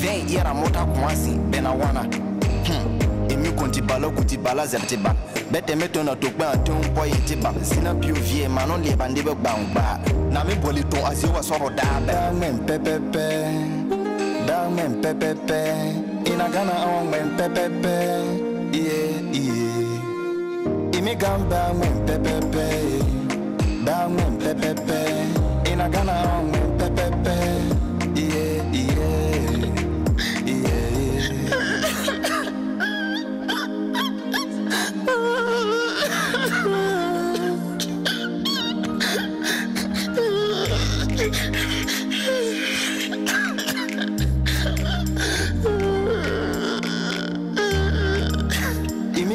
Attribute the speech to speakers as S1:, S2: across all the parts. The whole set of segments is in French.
S1: vem era mota com assim, benawana. Emi kontibala zertiba. Bete meto na tokba ton boy tiba. Sina piu vie manon le bande be bangba. Na me boliton asiwa soro da men pepepe. Da men pepepe. Ina gana on men pepepe. Imi gamba men pepepe. Da men pepepe. Ina gana on men pepepe.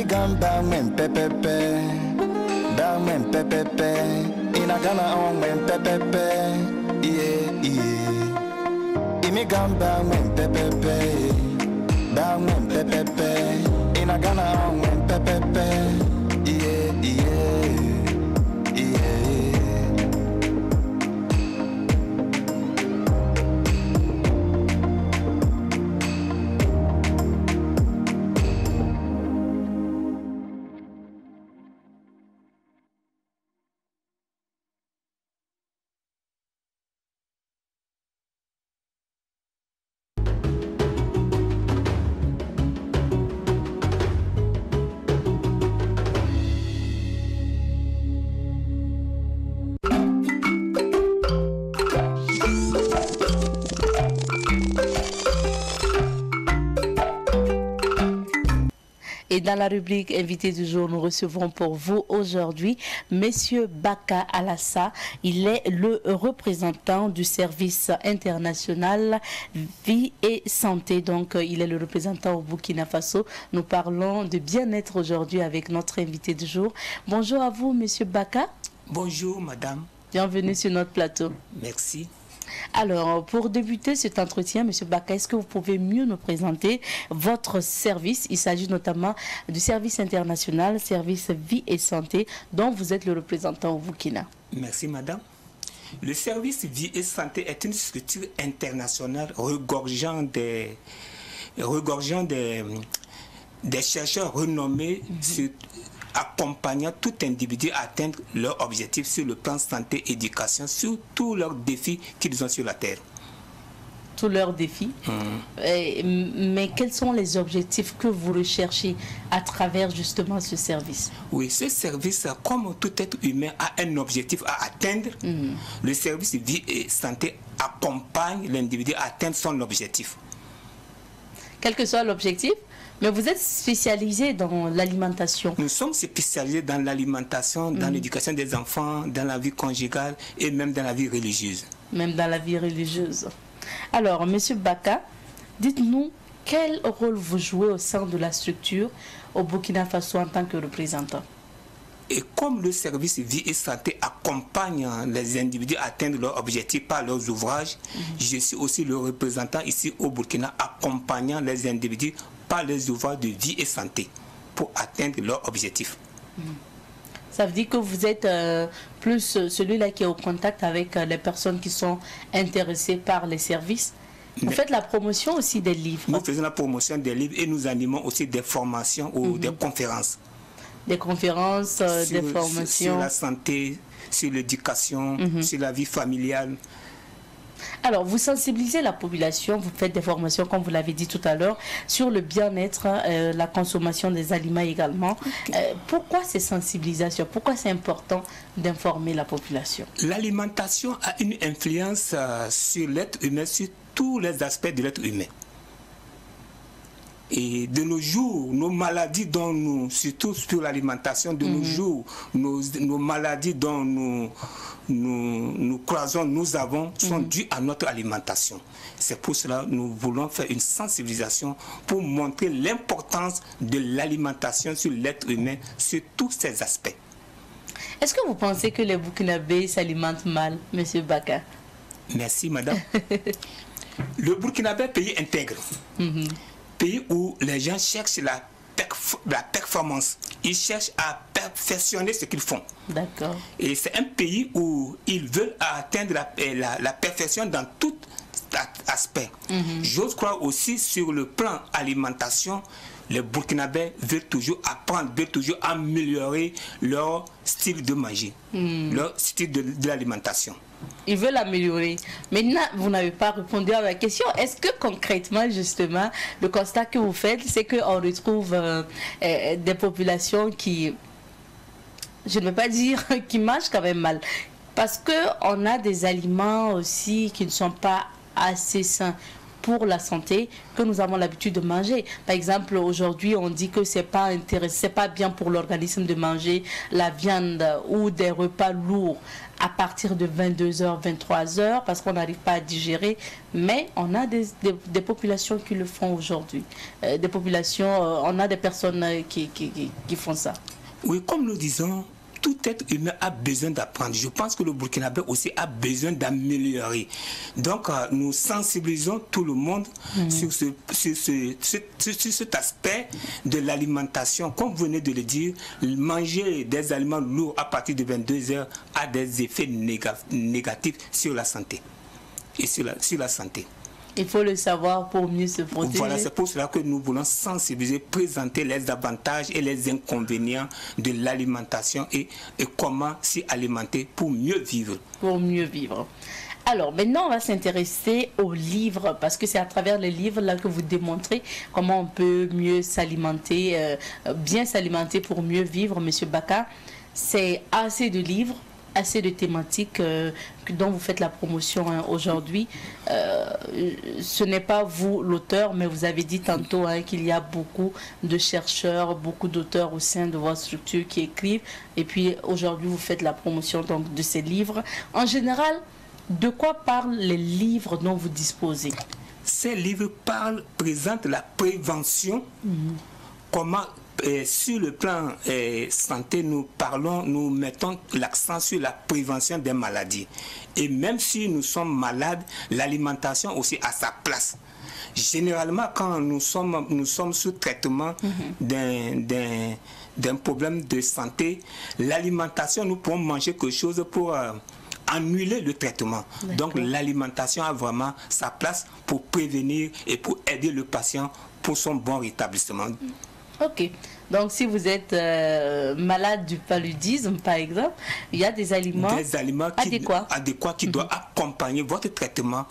S1: Gamba men pepepe, da men pepepe, ina gana on men pepepe, Imi gamba men pepepe, da men pepepe, ina gana on men pepepe,
S2: Et dans la rubrique invité du jour, nous recevrons pour vous aujourd'hui Monsieur Baka Alassa. Il est le représentant du service international Vie et Santé. Donc, il est le représentant au Burkina Faso. Nous parlons de bien-être aujourd'hui avec notre invité du jour. Bonjour à vous, Monsieur Baka.
S3: Bonjour, madame.
S2: Bienvenue sur notre plateau.
S3: Merci.
S2: Alors, pour débuter cet entretien, M. Baka, est-ce que vous pouvez mieux nous présenter votre service? Il s'agit notamment du service international, service Vie et Santé, dont vous êtes le représentant au Burkina.
S3: Merci, madame. Le service Vie et Santé est une structure internationale regorgeant des chercheurs renommés accompagnant tout individu à atteindre leurs objectifs sur le plan santé et éducation, sur tous leurs défis qu'ils ont sur la Terre.
S2: Tous leurs défis. Mais quels sont les objectifs que vous recherchez à travers justement ce service?
S3: Oui, ce service, comme tout être humain, a un objectif à atteindre. Le service Vie et Santé accompagne l'individu à atteindre son objectif.
S2: Quel que soit l'objectif? Mais vous êtes spécialisé dans l'alimentation.
S3: Nous sommes spécialisés dans l'alimentation, dans l'éducation des enfants, dans la vie conjugale et même dans la vie religieuse.
S2: Même dans la vie religieuse. Alors, Monsieur Baka, dites-nous quel rôle vous jouez au sein de la structure au Burkina Faso en tant que représentant?
S3: Et comme le service Vie et Santé accompagne les individus à atteindre leurs objectifs par leurs ouvrages, je suis aussi le représentant ici au Burkina accompagnant les individus par les ouvrages de vie et santé pour atteindre leurs objectifs.
S2: Ça veut dire que vous êtes plus celui-là qui est au contact avec les personnes qui sont intéressées par les services. Vous faites la promotion aussi des livres.
S3: Nous faisons la promotion des livres et nous animons aussi des formations ou des conférences.
S2: Des conférences, des formations.
S3: Sur la santé, sur l'éducation, sur la vie familiale.
S2: Alors, vous sensibilisez la population, vous faites des formations, comme vous l'avez dit tout à l'heure, sur le bien-être, la consommation des aliments également. Pourquoi ces sensibilisations? Pourquoi c'est important d'informer la population?
S3: L'alimentation a une influence sur l'être humain, sur tous les aspects de l'être humain. Et de nos jours, nos maladies dont nous, surtout sur l'alimentation, de nos jours, nos maladies dont nous croisons, nous avons, sont dues à notre alimentation. C'est pour cela que nous voulons faire une sensibilisation pour montrer l'importance de l'alimentation sur l'être humain, sur tous ces aspects.
S2: Est-ce que vous pensez que les Burkinabés s'alimentent mal, M. Baka?
S3: Merci, madame. Le Burkinabé est un pays intègre. Pays où les gens cherchent la performance. Ils cherchent à perfectionner ce qu'ils font.
S2: D'accord.
S3: Et c'est un pays où ils veulent atteindre la perfection dans aspect. J'ose croire aussi sur le plan alimentation, les Burkinabés veulent toujours apprendre, veulent toujours améliorer leur style de manger, leur style de l'alimentation.
S2: Ils veulent améliorer. Maintenant, vous n'avez pas répondu à ma question. Est-ce que concrètement, justement, le constat que vous faites, c'est qu'on retrouve des populations qui, je ne veux pas dire, qui mangent quand même mal. Parce qu'on a des aliments aussi qui ne sont pas assez sains pour la santé que nous avons l'habitude de manger. Par exemple, aujourd'hui, on dit que c'est pas intéressant, c'est pas bien pour l'organisme de manger la viande ou des repas lourds à partir de 22h, 23h, parce qu'on n'arrive pas à digérer. Mais on a des populations qui le font aujourd'hui. Des populations, on a des personnes qui font ça.
S3: Oui, comme nous disons, tout être humain a besoin d'apprendre. Je pense que le Burkinabé aussi a besoin d'améliorer. Donc, nous sensibilisons tout le monde sur cet aspect de l'alimentation. Comme vous venez de le dire, manger des aliments lourds à partir de 22h a des effets négatifs sur la santé. Et sur la santé.
S2: Il faut le savoir pour mieux se protéger.
S3: Voilà, c'est pour cela que nous voulons sensibiliser, présenter les avantages et les inconvénients de l'alimentation et comment s'y alimenter pour mieux vivre.
S2: Pour mieux vivre. Alors, maintenant, on va s'intéresser aux livres, parce que c'est à travers les livres là que vous démontrez comment on peut mieux s'alimenter, bien s'alimenter pour mieux vivre, Monsieur Baka. C'est assez de livres, assez de thématiques dont vous faites la promotion aujourd'hui. Ce n'est pas vous l'auteur, mais vous avez dit tantôt qu'il y a beaucoup de chercheurs, beaucoup d'auteurs au sein de votre structure qui écrivent. Et puis aujourd'hui, vous faites la promotion donc, de ces livres. En général, de quoi parlent les livres dont vous disposez?
S3: Ces livres présentent la prévention, comment... sur le plan santé, nous mettons l'accent sur la prévention des maladies. Et même si nous sommes malades, l'alimentation aussi a sa place. Généralement, quand nous sommes sous traitement d'un problème de santé, l'alimentation, nous pouvons manger quelque chose pour annuler le traitement. Donc l'alimentation a vraiment sa place pour prévenir et pour aider le patient pour son bon rétablissement.
S2: Ok, donc si vous êtes malade du paludisme par exemple, il y a des aliments adéquats qui doivent accompagner votre traitement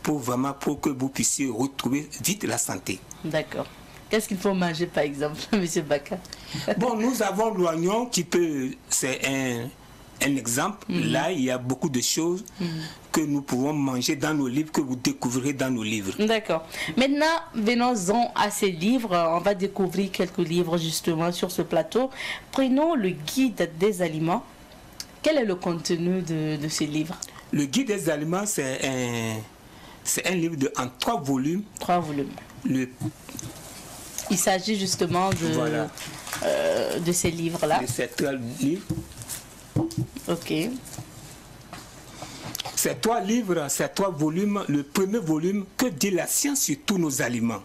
S2: pour que vous puissiez retrouver vite la santé. D'accord. Qu'est-ce qu'il faut manger par exemple, M. Baka?
S3: Bon, nous avons l'oignon qui peut, c'est un exemple. Là, il y a beaucoup de choses que nous pouvons manger dans nos livres, que vous découvrirez dans nos livres.
S2: D'accord. Maintenant, venons-en à ces livres. On va découvrir quelques livres justement sur ce plateau. Prenons le guide des aliments. Quel est le contenu de ces livres? Le guide des aliments,
S3: c'est un livre en 3 volumes.
S2: 3 volumes. Il s'agit justement de ces livres-là.
S3: De ces 3 livres.
S2: Ok.
S3: Ces 3 livres, ces 3 volumes, le premier volume, que dit la science sur tous nos aliments.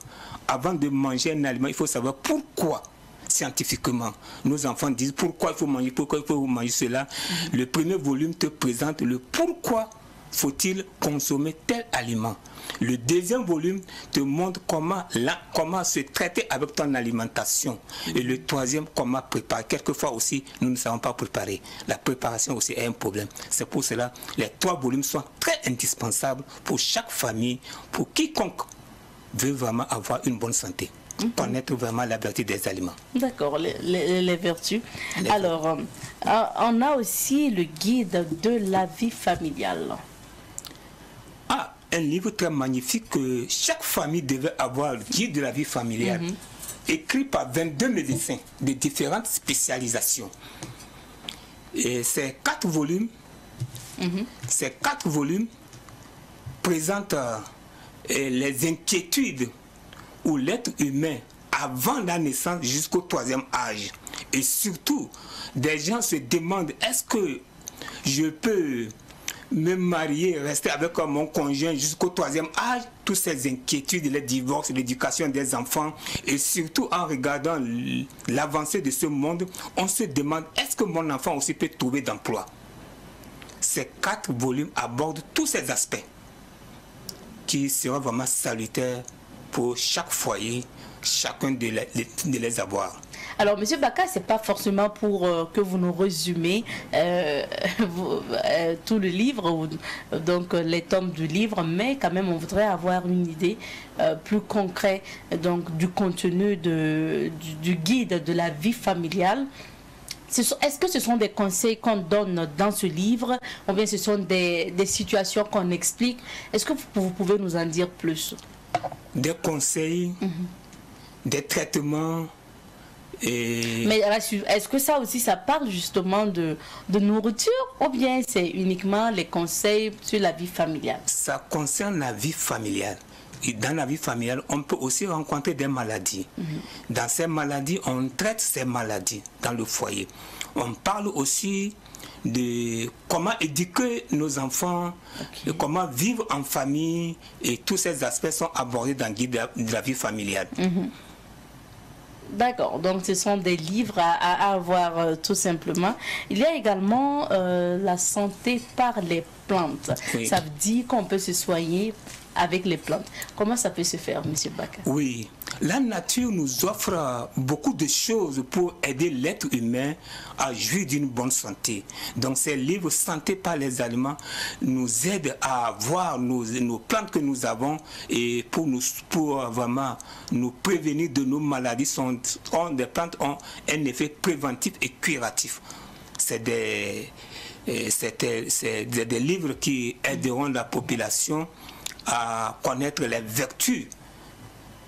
S3: Avant de manger un aliment, il faut savoir pourquoi, scientifiquement. Nos enfants disent pourquoi il faut manger cela. Le premier volume te présente le pourquoi faut-il consommer tel aliment. Le deuxième volume te montre comment se traiter avec ton alimentation. Et le troisième, comment préparer. Quelquefois aussi, nous ne savons pas préparer. La préparation aussi est un problème. C'est pour cela que les 3 volumes sont très indispensables pour chaque famille, pour quiconque veut vraiment avoir une bonne santé. Connaître vraiment la vertu des aliments.
S2: D'accord, les vertus. Alors, on a aussi le guide de la vie familiale.
S3: Un livre très magnifique que chaque famille devait avoir, le guide de la vie familiale, écrit par 22 médecins de différentes spécialisations. Et ces 4 volumes, présentent les inquiétudes où l'être humain avant la naissance jusqu'au 3e âge. Et surtout, des gens se demandent, est-ce que je peux me marier, rester avec mon conjoint jusqu'au 3e âge? Toutes ces inquiétudes, les divorces, l'éducation des enfants, et surtout en regardant l'avancée de ce monde, on se demande, est-ce que mon enfant aussi peut trouver d'emploi? Ces 4 volumes abordent tous ces aspects. qui sera vraiment salutaire pour chaque foyer, chacun de les avoir.
S2: Alors, M. Baka, ce n'est pas forcément pour que vous nous résumez tout le livre, donc les tomes du livre, mais quand même, on voudrait avoir une idée plus concrète donc, du contenu du guide de la vie familiale. Est-ce que ce sont des conseils qu'on donne dans ce livre ou bien ce sont des situations qu'on explique? Est-ce que vous pouvez nous en dire plus?
S3: Des conseils, des traitements.
S2: Mais est-ce que ça aussi, ça parle justement de nourriture ou bien c'est uniquement les conseils sur la vie familiale?
S3: Ça concerne la vie familiale. Et dans la vie familiale, on peut aussi rencontrer des maladies. Dans ces maladies, on traite ces maladies dans le foyer. On parle aussi de comment éduquer nos enfants, de comment vivre en famille, et tous ces aspects sont abordés dans le guide de la vie familiale.
S2: D'accord, donc ce sont des livres à avoir tout simplement. Il y a également la santé par les plantes.
S3: Oui.
S2: Ça veut dire qu'on peut se soigner avec les plantes. Comment ça peut se faire, M. Baka?
S3: Oui, la nature nous offre beaucoup de choses pour aider l'être humain à jouir d'une bonne santé. Donc ces livres Santé par les aliments nous aident à voir nos plantes que nous avons et pour vraiment nous prévenir de nos maladies. Des plantes ont un effet préventif et curatif. C'est des livres qui aideront la population à connaître les vertus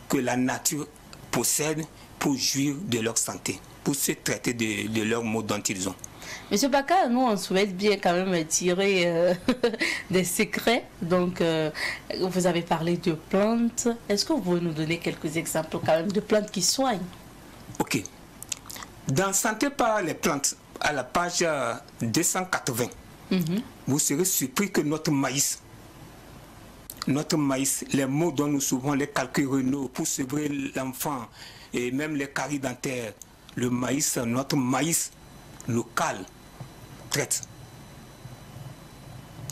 S3: que la nature possède pour jouir de leur santé, pour se traiter de leurs maux dont ils ont.
S2: Monsieur Baka, nous on souhaite bien quand même tirer des secrets. Donc vous avez parlé de plantes. Est-ce que vous pouvez nous donner quelques exemples quand même de plantes qui soignent?
S3: Ok. Dans Santé par les plantes, à la page 280, vous serez surpris que notre maïs, les mots dont nous souvent les calculs rénaux pour sevrer l'enfant et même les caries dentaires, le maïs, notre maïs local traite.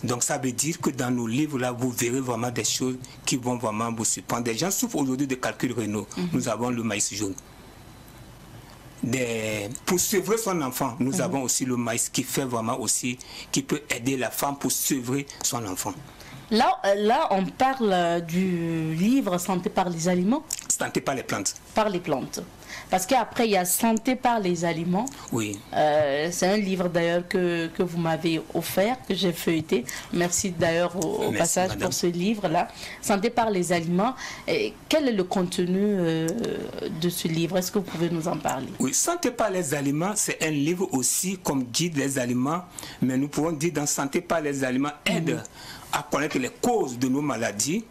S3: Donc ça veut dire que dans nos livres là, vous verrez vraiment des choses qui vont vraiment vous surprendre. Des gens souffrent aujourd'hui de calculs rénaux. Nous avons le maïs jaune. Pour sevrer son enfant, nous avons aussi le maïs qui fait vraiment aussi, qui peut aider la femme pour sevrer son enfant.
S2: Là, on parle du livre Santé par les aliments.
S3: Santé par les plantes.
S2: Par les plantes. Parce qu'après, il y a Santé par les aliments.
S3: Oui.
S2: C'est un livre d'ailleurs que vous m'avez offert, que j'ai feuilleté. Merci d'ailleurs au passage madame. Pour ce livre-là. Santé par les aliments. Et quel est le contenu de ce livre? Est-ce que vous pouvez nous en parler?
S3: Oui, Santé par les aliments, c'est un livre aussi comme guide les aliments. Mais nous pouvons dire dans Santé par les aliments, aide à connaître les causes de nos maladies,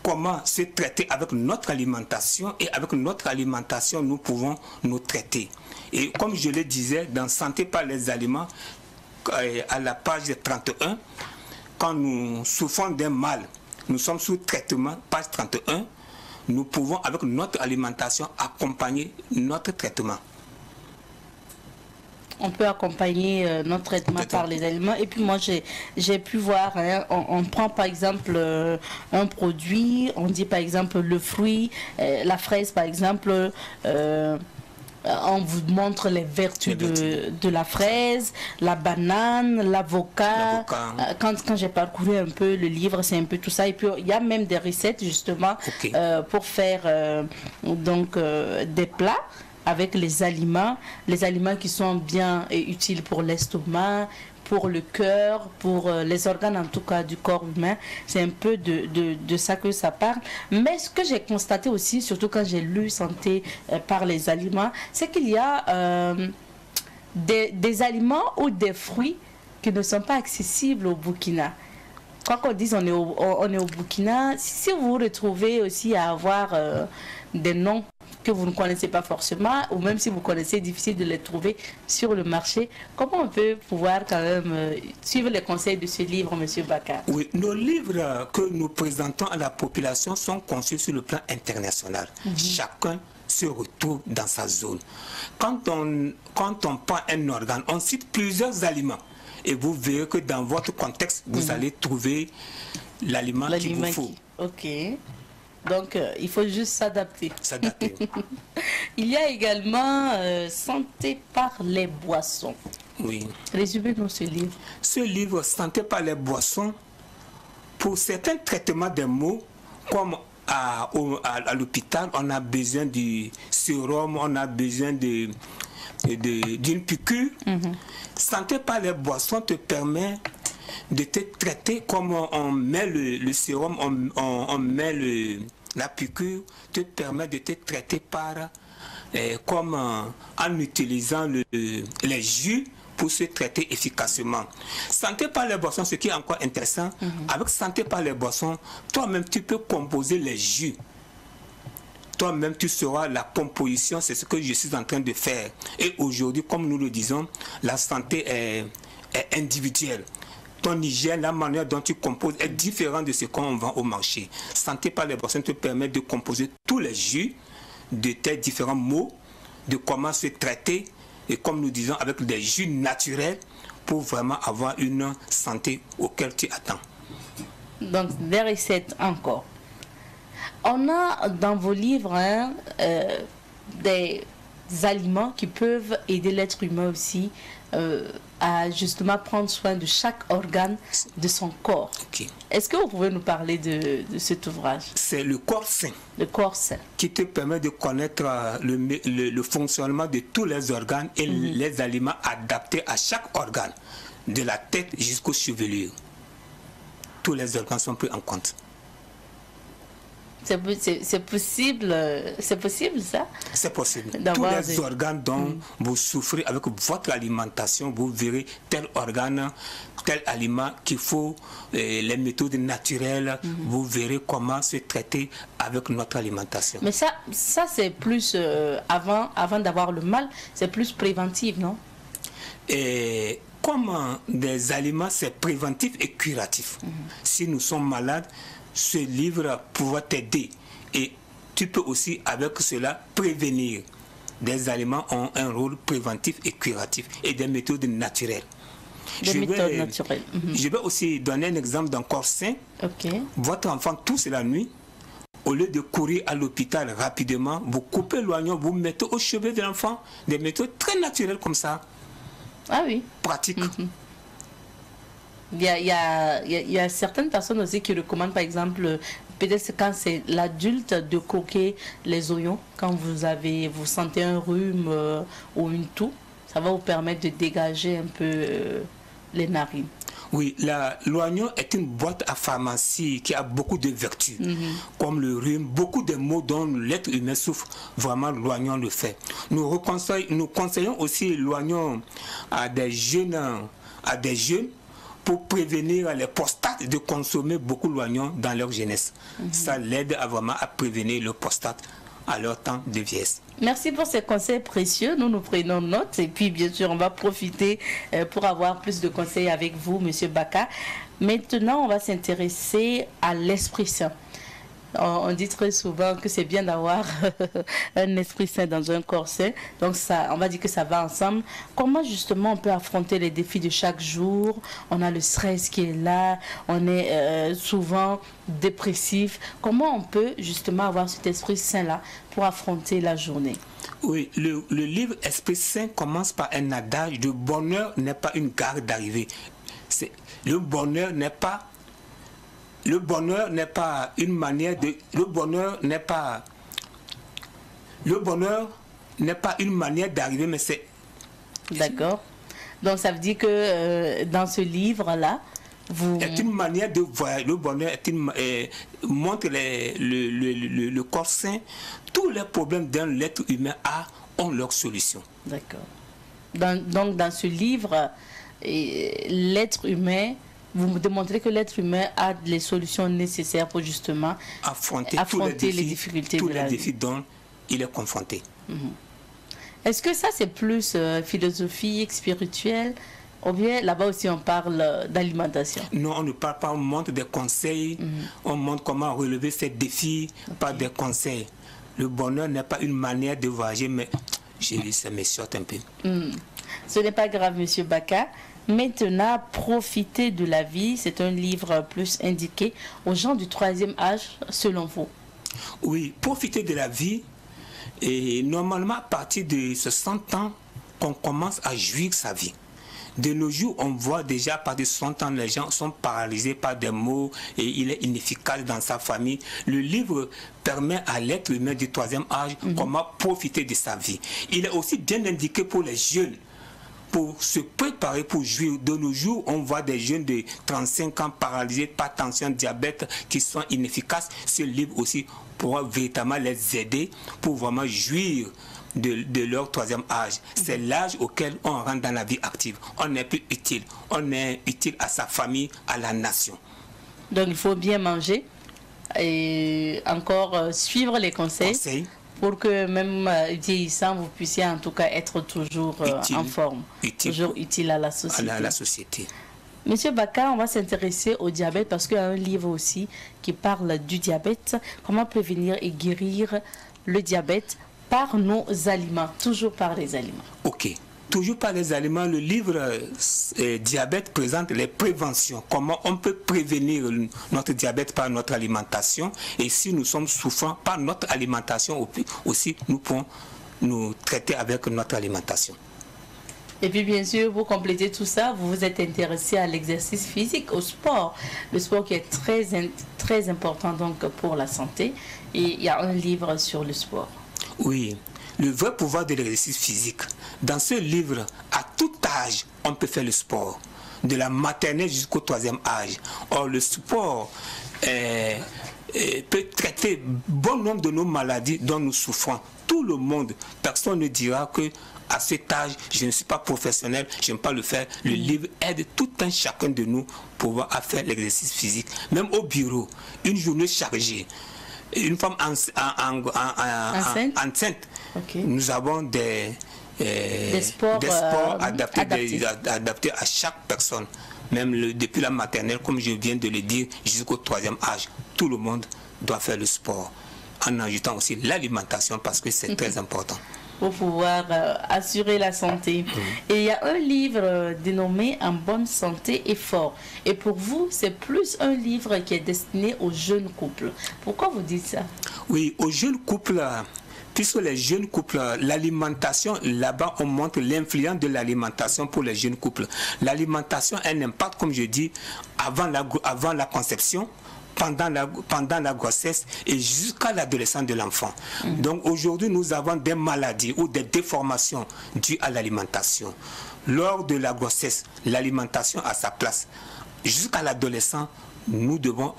S3: comment se traiter avec notre alimentation, et avec notre alimentation, nous pouvons nous traiter. Et comme je le disais, dans Santé par les aliments, à la page 31, quand nous souffrons d'un mal, nous sommes sous traitement, page 31, nous pouvons avec notre alimentation accompagner notre traitement.
S2: On peut accompagner notre traitement par les aliments. Et puis moi, j'ai pu voir, hein, on prend par exemple un produit, on dit par exemple le fruit, la fraise par exemple, on vous montre les vertus de la fraise, la banane, l'avocat. Quand j'ai parcouru un peu le livre, c'est un peu tout ça. Et puis il y a même des recettes justement pour faire donc des plats avec les aliments qui sont bien et utiles pour l'estomac, pour le cœur, pour les organes en tout cas du corps humain. C'est un peu de ça que ça parle. Mais ce que j'ai constaté aussi, surtout quand j'ai lu Santé par les aliments, c'est qu'il y a des aliments ou des fruits qui ne sont pas accessibles au Burkina. Quoi qu'on dise, on est au Burkina. Si vous vous retrouvez aussi à avoir des noms que vous ne connaissez pas forcément, ou même si vous connaissez, difficile de les trouver sur le marché, comment on peut pouvoir quand même suivre les conseils de ce livre, M. Baka? Oui,
S3: nos livres que nous présentons à la population sont conçus sur le plan international. Chacun se retrouve dans sa zone. Quand on prend un organe, on cite plusieurs aliments. et vous verrez que dans votre contexte, vous allez trouver l'aliment qu'il vous faut.
S2: Ok. Donc, il faut juste s'adapter.
S3: S'adapter.
S2: Il y a également Santé par les boissons.
S3: Oui.
S2: Résumez-nous ce livre.
S3: Ce livre, Santé par les boissons, pour certains traitements des maux, comme à l'hôpital, on a besoin du sérum, on a besoin d'une piqûre. Santé par les boissons te permet de te traiter comme on met le sérum, on met la piqûre, te permet de te traiter par, comme en utilisant les jus pour se traiter efficacement. Santé par les boissons, ce qui est encore intéressant, avec Santé par les boissons, toi-même tu peux composer les jus. Toi-même tu sauras la composition, c'est ce que je suis en train de faire. Et aujourd'hui, comme nous le disons, la santé est individuelle. Ton hygiène, la manière dont tu composes est différente de ce qu'on vend au marché. Santé par les boissons te permet de composer tous les jus de tes différents maux, de comment se traiter, et comme nous disons, avec des jus naturels pour vraiment avoir une santé auquel tu attends. Donc,
S2: des recettes encore. On a dans vos livres des aliments qui peuvent aider l'être humain aussi à justement prendre soin de chaque organe de son corps. Okay. Est-ce que vous pouvez nous parler de cet ouvrage? C'est le corps sain. Le corps sain. Qui te permet de connaître le fonctionnement de tous les organes et les aliments adaptés à chaque organe, de la tête jusqu'aux chevelures. Tous les organes sont pris en compte. C'est possible ça? C'est possible. Tous les organes dont vous souffrez avec votre alimentation, vous verrez tel organe, tel aliment qu'il faut, les méthodes naturelles, vous verrez comment se traiter avec notre alimentation. Mais ça c'est plus avant d'avoir le mal, c'est plus préventif, non? Et comme des aliments, c'est préventif et curatif. Si nous sommes malades, ce livre pourra t'aider et tu peux aussi avec cela prévenir. Des aliments ont un rôle préventif et curatif et des méthodes naturelles. Je vais aussi donner un exemple d'un corps sain. Votre enfant tousse la nuit. Au lieu de courir à l'hôpital rapidement, vous coupez l'oignon, vous mettez au chevet de l'enfant. Des méthodes très naturelles comme ça. Ah oui. Pratique. Il y a certaines personnes aussi qui recommandent, par exemple, peut-être quand c'est l'adulte, de coquer les oignons. Quand vous sentez un rhume ou une toux, ça va vous permettre de dégager un peu les narines. Oui, l'oignon est une boîte à pharmacie qui a beaucoup de vertus, comme le rhume, beaucoup de maux dont l'être humain souffre. Vraiment, l'oignon le fait. Nous conseillons aussi l'oignon à des jeunes, pour prévenir les prostates de consommer beaucoup l'oignon dans leur jeunesse. Ça l'aide vraiment à prévenir le prostate à leur temps de vieillesse. Merci pour ces conseils précieux. Nous prenons note et puis bien sûr on va profiter pour avoir plus de conseils avec vous, Monsieur Baka. Maintenant on va s'intéresser à l'Esprit Saint. On dit très souvent que c'est bien d'avoir un esprit sain dans un corps sain. Donc ça, on va dire que ça va ensemble. Comment justement on peut affronter les défis de chaque jour? On a le stress qui est là, on est souvent dépressif. Comment on peut justement avoir cet esprit sain là pour affronter la journée? Oui, le livre Esprit Saint commence par un adage: le bonheur n'est pas une gare d'arrivée. Le bonheur n'est pas une manière de... Le bonheur n'est pas une manière d'arriver, mais c'est... D'accord. Donc ça veut dire que dans ce livre-là, c'est une manière de voyager. Le bonheur montre le corps sain. Tous les problèmes d'un être humain ont leur solution. D'accord. Donc dans ce livre, l'être humain... Vous me démontrez que l'être humain a les solutions nécessaires pour justement affronter les difficultés, tous les défis dont il est confronté. Est-ce que ça c'est plus philosophique, spirituel, ou bien là-bas aussi on parle d'alimentation? Non, on ne parle pas, on montre des conseils, on montre comment relever ces défis par des conseils. Le bonheur n'est pas une manière de voyager, mais ça me saute un peu. Ce n'est pas grave, Monsieur Baka. Maintenant, Profiter de la vie, c'est un livre plus indiqué aux gens du 3e âge, selon vous.
S3: Oui, Profiter de la vie, et normalement à partir de 60 ans qu'on commence à jouir sa vie. De nos jours, on voit déjà par de 60 ans, les gens sont paralysés par des mots et il est inefficace dans sa famille. Le livre permet à l'être humain du 3e âge comment profiter de sa vie. Il est aussi bien indiqué pour les jeunes, pour se préparer pour jouir. De nos jours, on voit des jeunes de 35 ans paralysés par tension, diabète, qui sont inefficaces. Ce livre aussi pourra véritablement les aider pour vraiment jouir de leur 3e âge. C'est l'âge auquel on rentre dans la vie active. On n'est plus utile. On est utile à sa famille, à la nation.
S2: Donc il faut bien manger et encore suivre les conseils. Pour que même vieillissant, vous puissiez en tout cas être toujours utile, en forme, toujours utile à la société. Monsieur Baka, on va s'intéresser au diabète parce qu'il y a un livre aussi qui parle du diabète. Comment prévenir et guérir le diabète par nos aliments, toujours par les aliments.
S3: Ok. Toujours par les aliments, le livre Diabète présente les préventions. Comment on peut prévenir notre diabète par notre alimentation. Et si nous sommes souffrants par notre alimentation aussi, nous pouvons nous traiter avec notre alimentation.
S2: Et puis bien sûr, pour compléter tout ça, vous vous êtes intéressé à l'exercice physique, au sport. Le sport qui est très important donc pour la santé. Et il y a un livre sur le sport.
S3: Oui. Le vrai pouvoir de l'exercice physique. Dans ce livre, à tout âge, on peut faire le sport. De la maternelle jusqu'au 3e âge. Or, le sport peut traiter bon nombre de nos maladies dont nous souffrons. Tout le monde, personne ne dira que à cet âge, je ne suis pas professionnel, je n'aime pas le faire. Le livre aide tout un chacun de nous pour faire l'exercice physique. Même au bureau, une journée chargée. Une femme enceinte, okay. Nous avons des sports adaptés à chaque personne. Même depuis la maternelle, comme je viens de le dire, jusqu'au 3e âge, tout le monde doit faire le sport. En ajoutant aussi l'alimentation parce que c'est très important.
S2: Pour pouvoir assurer la santé. Et il y a un livre dénommé En bonne santé et fort. Et pour vous, c'est plus un livre qui est destiné aux jeunes couples. Pourquoi vous dites ça?
S3: Oui, aux jeunes couples, puisque les jeunes couples, l'alimentation, là-bas, on montre l'influence de l'alimentation pour les jeunes couples. L'alimentation a un impact, comme je dis, avant la conception, pendant la grossesse et jusqu'à l'adolescence de l'enfant. Donc aujourd'hui, nous avons des maladies ou des déformations dues à l'alimentation. Lors de la grossesse, l'alimentation a sa place. Jusqu'à l'adolescent, nous devons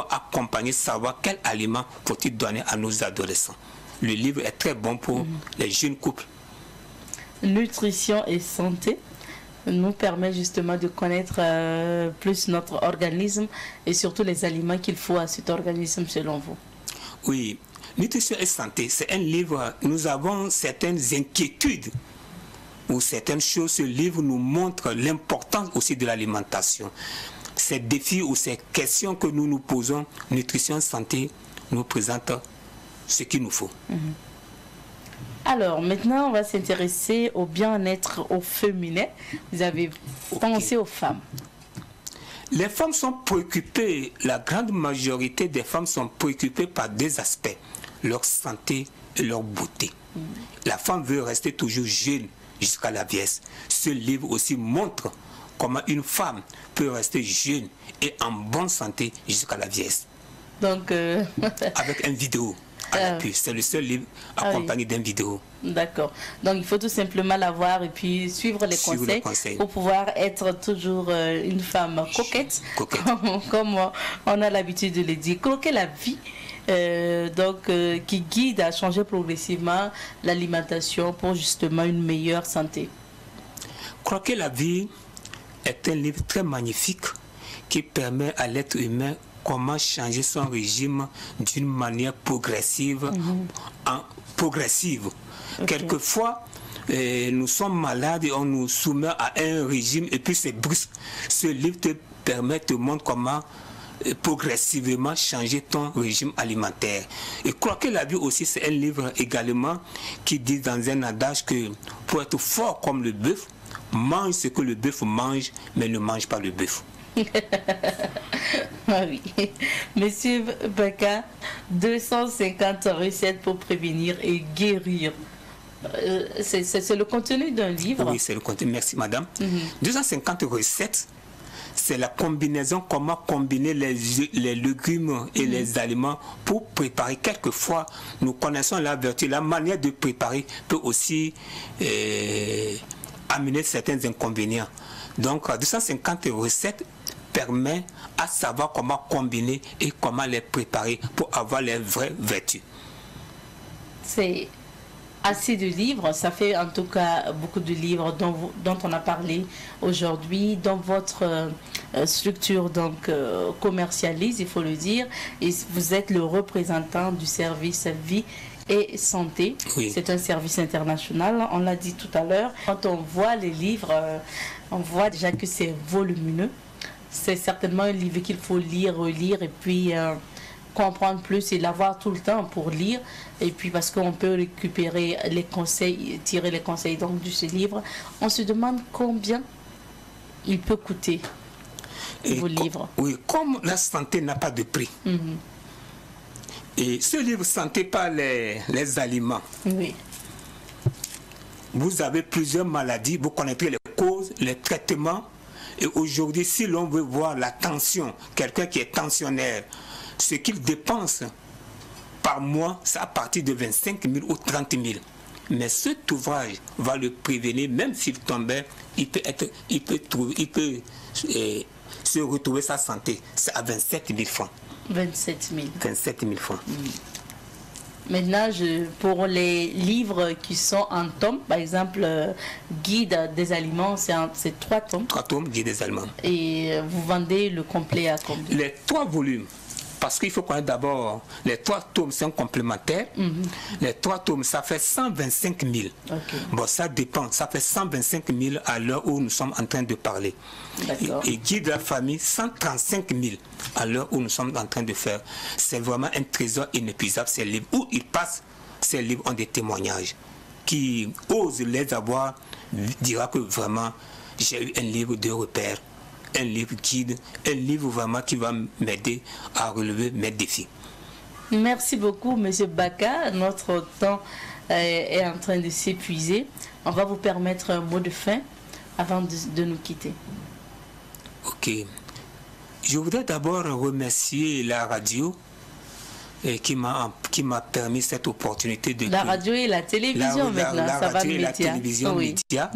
S3: accompagner, savoir quel aliment faut-il donner à nos adolescents. Le livre est très bon pour les jeunes couples.
S2: Nutrition et santé nous permet justement de connaître plus notre organisme et surtout les aliments qu'il faut à cet organisme selon vous.
S3: Oui, Nutrition et santé, c'est un livre, nous avons certaines inquiétudes ou certaines choses. Ce livre nous montre l'importance aussi de l'alimentation. Ces défis ou ces questions que nous nous posons, Nutrition et santé nous présente ce qu'il nous faut.
S2: Alors, maintenant, on va s'intéresser au bien-être au féminin. Vous avez pensé aux femmes.
S3: Les femmes sont préoccupées, la grande majorité des femmes sont préoccupées par deux aspects, leur santé et leur beauté. La femme veut rester toujours jeune jusqu'à la vieillesse. Ce livre aussi montre comment une femme peut rester jeune et en bonne santé jusqu'à la vieillesse.
S2: Donc,
S3: avec une vidéo. C'est le seul livre accompagné d'une vidéo. D'accord.
S2: Donc il faut tout simplement l'avoir et puis suivre les conseils pour pouvoir être toujours une femme coquette. Comme on a l'habitude de le dire. Croquer la vie, qui guide à changer progressivement l'alimentation pour justement une meilleure santé.
S3: Croquer la vie est un livre très magnifique qui permet à l'être humain comment changer son régime d'une manière progressive Okay. Quelquefois, nous sommes malades et on nous soumet à un régime et puis c'est brusque. Ce livre te permet, te montre comment progressivement changer ton régime alimentaire. Et Croquer la vie aussi, c'est un livre également qui dit dans un adage que pour être fort comme le bœuf, mange ce que le bœuf mange, mais ne mange pas le bœuf.
S2: Ah oui. Monsieur Baka, 250 recettes pour prévenir et guérir. C'est le contenu d'un livre.
S3: Oui, c'est le contenu. Merci, madame. 250 recettes, c'est la combinaison, comment combiner les légumes et les aliments pour préparer. Quelquefois, nous connaissons la vertu, la manière de préparer peut aussi amener certains inconvénients. Donc, 250 recettes permet à savoir comment combiner et comment les préparer pour avoir les vraies vertus. C'est
S2: assez de livres, ça fait en tout cas beaucoup de livres dont on a parlé aujourd'hui, dont votre structure donc commercialise, il faut le dire, et vous êtes le représentant du service vie et santé. Oui. C'est un service international, on l'a dit tout à l'heure. Quand on voit les livres, on voit déjà que c'est volumineux. C'est certainement un livre qu'il faut lire, relire et puis comprendre plus et l'avoir tout le temps pour lire. Et puis parce qu'on peut récupérer les conseils, tirer les conseils donc de ce livre. On se demande combien il peut coûter vos livres.
S3: Oui, comme la santé n'a pas de prix. Et ce livre Santé par les aliments.
S2: Oui.
S3: Vous avez plusieurs maladies, vous connaîtrez les causes, les traitements. Et aujourd'hui, si l'on veut voir la tension, quelqu'un qui est tensionnaire, ce qu'il dépense par mois, c'est à partir de 25 000 ou 30 000. Mais cet ouvrage va le prévenir, même s'il tombait, il peut se retrouver sa santé. C'est à 27 000 francs.
S2: 27 000.
S3: 27 000 francs.
S2: Maintenant, pour les livres qui sont en tomes, par exemple, Guide des aliments, c'est 3 tomes.
S3: 3 tomes, Guide des aliments.
S2: Et vous vendez le complet à combien?
S3: Les 3 volumes. Parce qu'il faut connaître d'abord, les 3 tomes sont complémentaires. Les 3 tomes, ça fait 125 000. Okay. Bon, ça dépend. Ça fait 125 000 à l'heure où nous sommes en train de parler. Et Guide de la famille, 135 000 à l'heure où nous sommes en train de faire. C'est vraiment un trésor inépuisable, ces livres. Où ils passent, ces livres ont des témoignages. Qui ose les avoir, dira que vraiment, j'ai eu un livre de repère. Un livre guide, un livre vraiment qui va m'aider à relever mes défis.
S2: Merci beaucoup, Monsieur Baka. Notre temps est en train de s'épuiser. On va vous permettre un mot de fin avant de nous quitter.
S3: Ok. Je voudrais d'abord remercier la radio qui m'a permis cette opportunité de...
S2: La radio et la télévision maintenant,
S3: ça va de média. La télévision média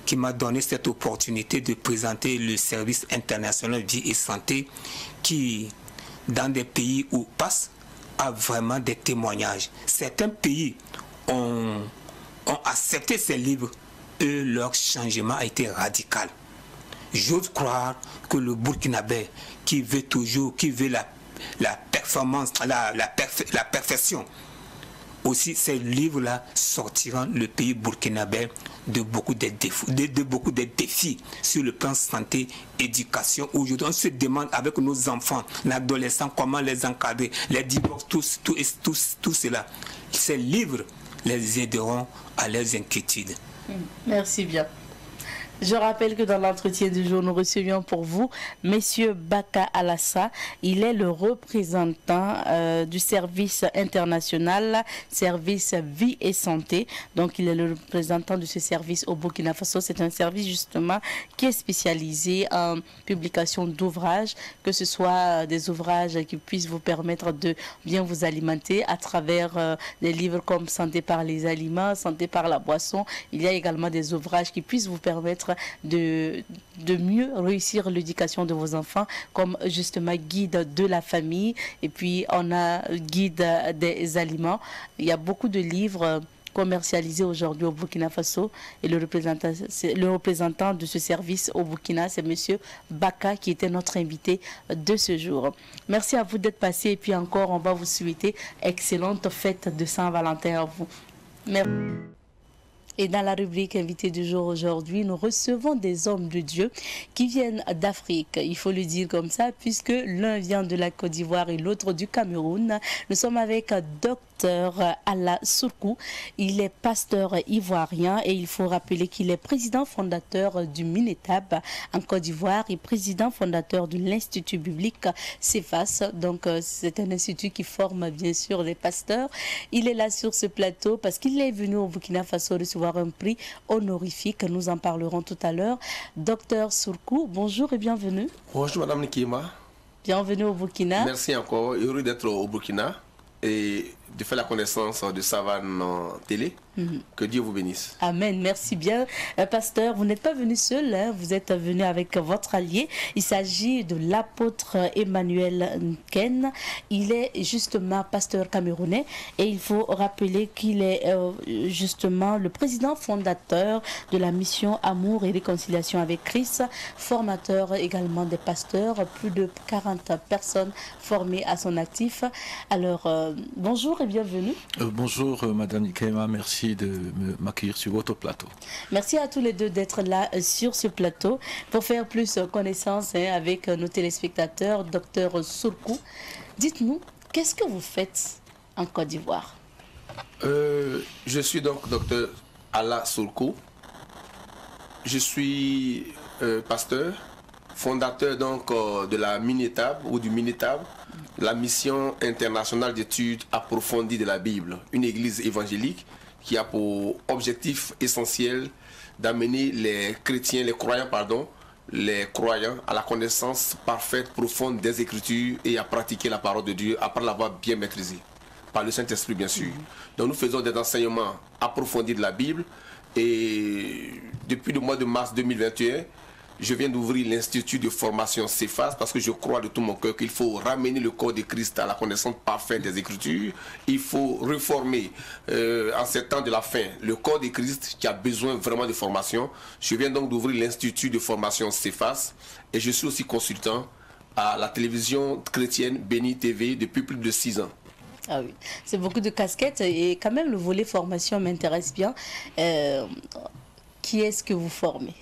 S3: qui m'a donné cette opportunité de présenter le service international vie et santé qui, dans des pays où passe, a vraiment des témoignages. Certains pays ont accepté ces livres et leur changement a été radical. J'ose croire que le Burkinabé qui veut toujours, qui veut la performance, la perfection. Aussi, ces livres-là sortiront le pays burkinabé de beaucoup de défis sur le plan santé, éducation. Aujourd'hui, on se demande avec nos enfants, les adolescents, comment les encadrer, les divorces, tout cela. Ces livres les aideront à leurs inquiétudes.
S2: Merci bien. Je rappelle que dans l'entretien du jour, nous recevions pour vous Monsieur Baka Alassa. Il est le représentant du service international, service vie et santé. Donc, il est le représentant de ce service au Burkina Faso. C'est un service justement qui est spécialisé en publication d'ouvrages, que ce soit des ouvrages qui puissent vous permettre de bien vous alimenter à travers des livres comme Santé par les aliments, Santé par la boisson. Il y a également des ouvrages qui puissent vous permettre de mieux réussir l'éducation de vos enfants, comme justement Guide de la famille, et puis on a Guide des aliments. Il y a beaucoup de livres commercialisés aujourd'hui au Burkina Faso, et le représentant de ce service au Burkina, c'est Monsieur Baka qui était notre invité de ce jour. Merci à vous d'être passé, et puis encore on va vous souhaiter excellente fête de Saint-Valentin à vous. Merci. Et dans la rubrique invité du jour aujourd'hui, nous recevons des hommes de Dieu qui viennent d'Afrique. Il faut le dire comme ça, puisque l'un vient de la Côte d'Ivoire et l'autre du Cameroun. Nous sommes avec Dr pasteur Alla Sourkou. Il est pasteur ivoirien et il faut rappeler qu'il est président fondateur du Minetab en Côte d'Ivoire et président fondateur de l'Institut biblique CEFAS. Donc c'est un institut qui forme bien sûr les pasteurs. Il est là sur ce plateau parce qu'il est venu au Burkina Faso recevoir un prix honorifique. Nous en parlerons tout à l'heure. Docteur Sourkou, bonjour et bienvenue.
S4: Bonjour Madame Nikima.
S2: Bienvenue au Burkina.
S4: Merci encore, heureux d'être au Burkina et de faire la connaissance de Savane Télé. Que Dieu vous bénisse.
S2: Amen, merci bien. Pasteur, vous n'êtes pas venu seul, hein, vous êtes venu avec votre allié. Il s'agit de l'apôtre Emmanuel Nken. Il est justement pasteur camerounais et il faut rappeler qu'il est justement le président fondateur de la mission Amour et Réconciliation avec Christ, formateur également des pasteurs, plus de 40 personnes formées à son actif. Alors, bonjour et bienvenue.
S5: Bonjour Madame Nikema, merci de m'accueillir sur votre plateau.
S2: Merci à tous les deux d'être là sur ce plateau pour faire plus connaissance avec nos téléspectateurs. Docteur Sourkou, dites-nous, qu'est-ce que vous faites en Côte d'Ivoire?
S4: Je suis donc docteur Alla Sourkou. Je suis pasteur, fondateur donc de la Minetab ou du Minetab, la mission internationale d'études approfondies de la Bible, une église évangélique qui a pour objectif essentiel d'amener les chrétiens, les croyants à la connaissance parfaite, profonde des Écritures et à pratiquer la parole de Dieu après l'avoir bien maîtrisée, par le Saint-Esprit bien sûr. Donc nous faisons des enseignements approfondis de la Bible et depuis le mois de mars 2021, je viens d'ouvrir l'Institut de formation CEFAS parce que je crois de tout mon cœur qu'il faut ramener le corps de Christ à la connaissance parfaite des Écritures. Il faut reformer en ces temps de la fin le corps de Christ qui a besoin vraiment de formation. Je viens donc d'ouvrir l'Institut de formation CEFAS et je suis aussi consultant à la télévision chrétienne Béni TV depuis plus de 6 ans.
S2: Ah oui, c'est beaucoup de casquettes et quand même le volet formation m'intéresse bien. Qui est-ce que vous formez?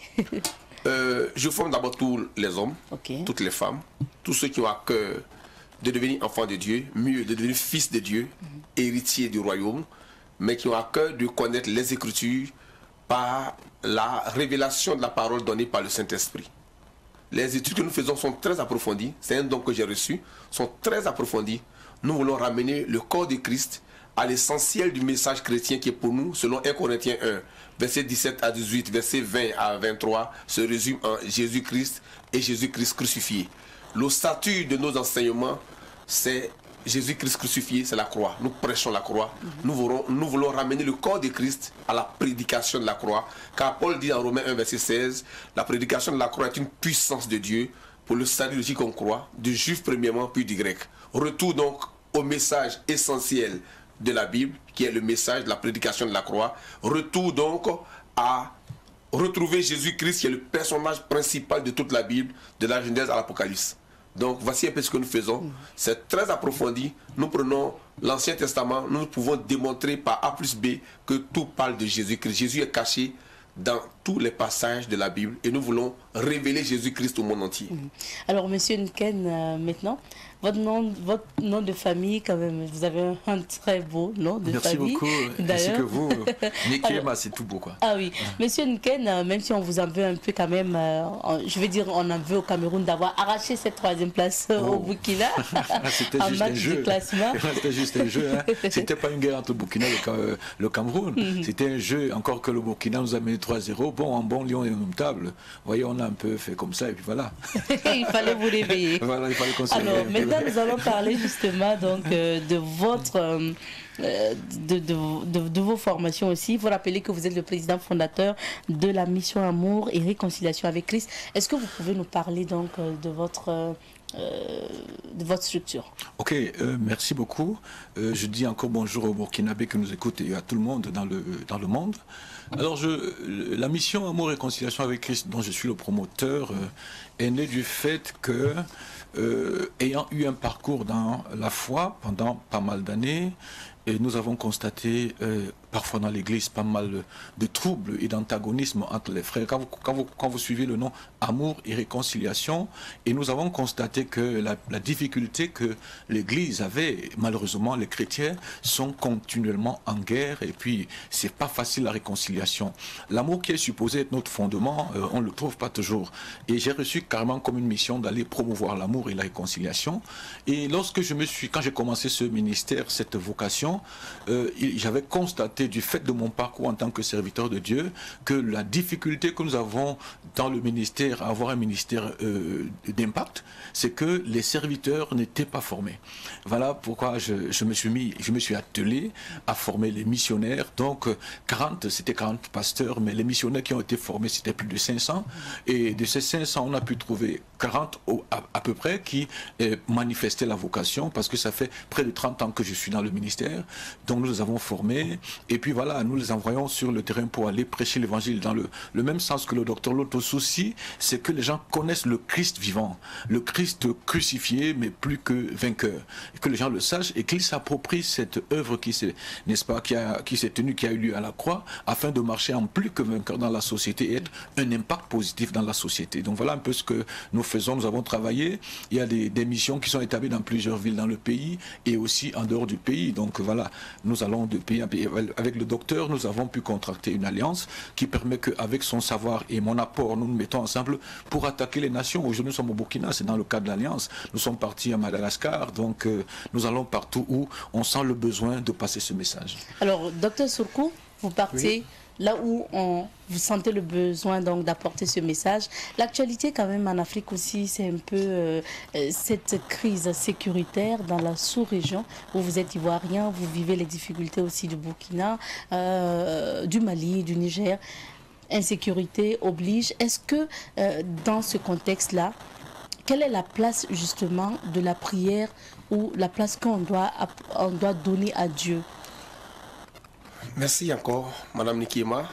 S4: Je forme d'abord tous les hommes, toutes les femmes, tous ceux qui ont à cœur de devenir enfants de Dieu, mieux de devenir fils de Dieu, héritiers du royaume, mais qui ont à cœur de connaître les Écritures par la révélation de la parole donnée par le Saint-Esprit. Les études que nous faisons sont très approfondies, c'est un don que j'ai reçu, sont très approfondies. Nous voulons ramener le corps de Christ à l'essentiel du message chrétien qui est pour nous, selon 1 Corinthiens 1, verset 17 à 18, verset 20 à 23, se résume en Jésus-Christ et Jésus-Christ crucifié. L'ossature de nos enseignements, c'est Jésus-Christ crucifié, c'est la croix. Nous prêchons la croix. Nous voulons ramener le corps de Christ à la prédication de la croix. Car Paul dit en Romains 1, verset 16, la prédication de la croix est une puissance de Dieu pour le salut de quiconque croit, du juif premièrement, puis du grec. Retour donc au message essentiel de la Bible, qui est le message de la prédication de la croix. Retour donc à retrouver Jésus-Christ, qui est le personnage principal de toute la Bible, de la Genèse à l'Apocalypse. Donc voici un peu ce que nous faisons. C'est très approfondi. Nous prenons l'Ancien Testament, nous pouvons démontrer par A plus B que tout parle de Jésus-Christ. Jésus est caché dans tous les passages de la Bible et nous voulons révéler Jésus-Christ au monde entier.
S2: Alors, Monsieur Nken, maintenant, votre nom de famille, quand même, vous avez un très beau nom de famille.
S5: Merci beaucoup, ainsi que vous. Nikema, c'est tout beau, quoi.
S2: Ah oui, Monsieur Nken, même si on vous en veut un peu quand même, je veux dire, on en veut au Cameroun d'avoir arraché cette 3e place au Burkina.
S5: C'était juste un jeu. C'était juste un jeu. Hein. C'était pas une guerre entre le Burkina et le Cameroun. C'était un jeu, encore que le Burkina nous a mené 3-0. Bon, en bon lion et en table. Vous voyez, on a un peu fait comme ça et puis voilà.
S2: Il fallait vous réveiller.
S5: Voilà, il fallait qu'on se
S2: réveille. Alors, maintenant, nous allons parler justement donc, de votre... de vos formations aussi. Vous rappelez que vous êtes le président fondateur de la mission Amour et Réconciliation avec Christ. Est-ce que vous pouvez nous parler donc de votre structure?
S5: Ok, merci beaucoup. Je dis encore bonjour aux Burkinabés qui nous écoutent et à tout le monde dans le monde. Alors, la mission Amour et Réconciliation avec Christ, dont je suis le promoteur, est née du fait que, ayant eu un parcours dans la foi pendant pas mal d'années, Et nous avons constaté parfois dans l'Église pas mal de troubles et d'antagonismes entre les frères. Quand vous suivez le nom Amour et Réconciliation, et nous avons constaté que la difficulté que l'Église avait, malheureusement les chrétiens sont continuellement en guerre, et puis c'est pas facile la réconciliation. L'amour qui est supposé être notre fondement, on ne le trouve pas toujours. Et j'ai reçu carrément comme une mission d'aller promouvoir l'amour et la réconciliation. Et quand j'ai commencé ce ministère, cette vocation, j'avais constaté du fait de mon parcours en tant que serviteur de Dieu que la difficulté que nous avons dans le ministère, à avoir un ministère d'impact, c'est que les serviteurs n'étaient pas formés. Voilà pourquoi je me suis attelé à former les missionnaires. Donc c'était 40 pasteurs, mais les missionnaires qui ont été formés, c'était plus de 500. Et de ces 500, on a pu trouver 40 à peu près qui manifestaient la vocation, parce que ça fait près de 30 ans que je suis dans le ministère. Donc nous les avons formés, et puis voilà, nous les envoyons sur le terrain pour aller prêcher l'évangile dans le même sens que le docteur. L'autre souci, c'est que les gens connaissent le Christ vivant, le Christ crucifié, mais plus que vainqueur. Et que les gens le sachent et qu'ils s'approprient cette œuvre qui s'est tenue, qui a eu lieu à la croix, afin de marcher en plus que vainqueur dans la société et être un impact positif dans la société. Donc voilà un peu ce que nous faisons. Nous avons travaillé. Il y a des missions qui sont établies dans plusieurs villes dans le pays et aussi en dehors du pays. Donc voilà, nous allons de pays en pays. Avec le docteur, nous avons pu contracter une alliance qui permet qu'avec son savoir et mon apport, nous nous mettons ensemble pour attaquer les nations. Aujourd'hui, nous sommes au Burkina, c'est dans le cadre de l'alliance. Nous sommes partis à Madagascar, donc nous allons partout où on sent le besoin de passer ce message. Alors,
S2: docteur Sourkou, vous partez... Oui. Là où vous sentez le besoin donc d'apporter ce message. L'actualité quand même en Afrique aussi, c'est un peu cette crise sécuritaire dans la sous-région où vous êtes ivoirien, vous vivez les difficultés aussi du Burkina, du Mali, du Niger. Insécurité oblige. Est-ce que dans ce contexte-là, quelle est la place justement de la prière ou la place qu'on doit donner à Dieu?
S4: Merci encore, Madame Nikiema.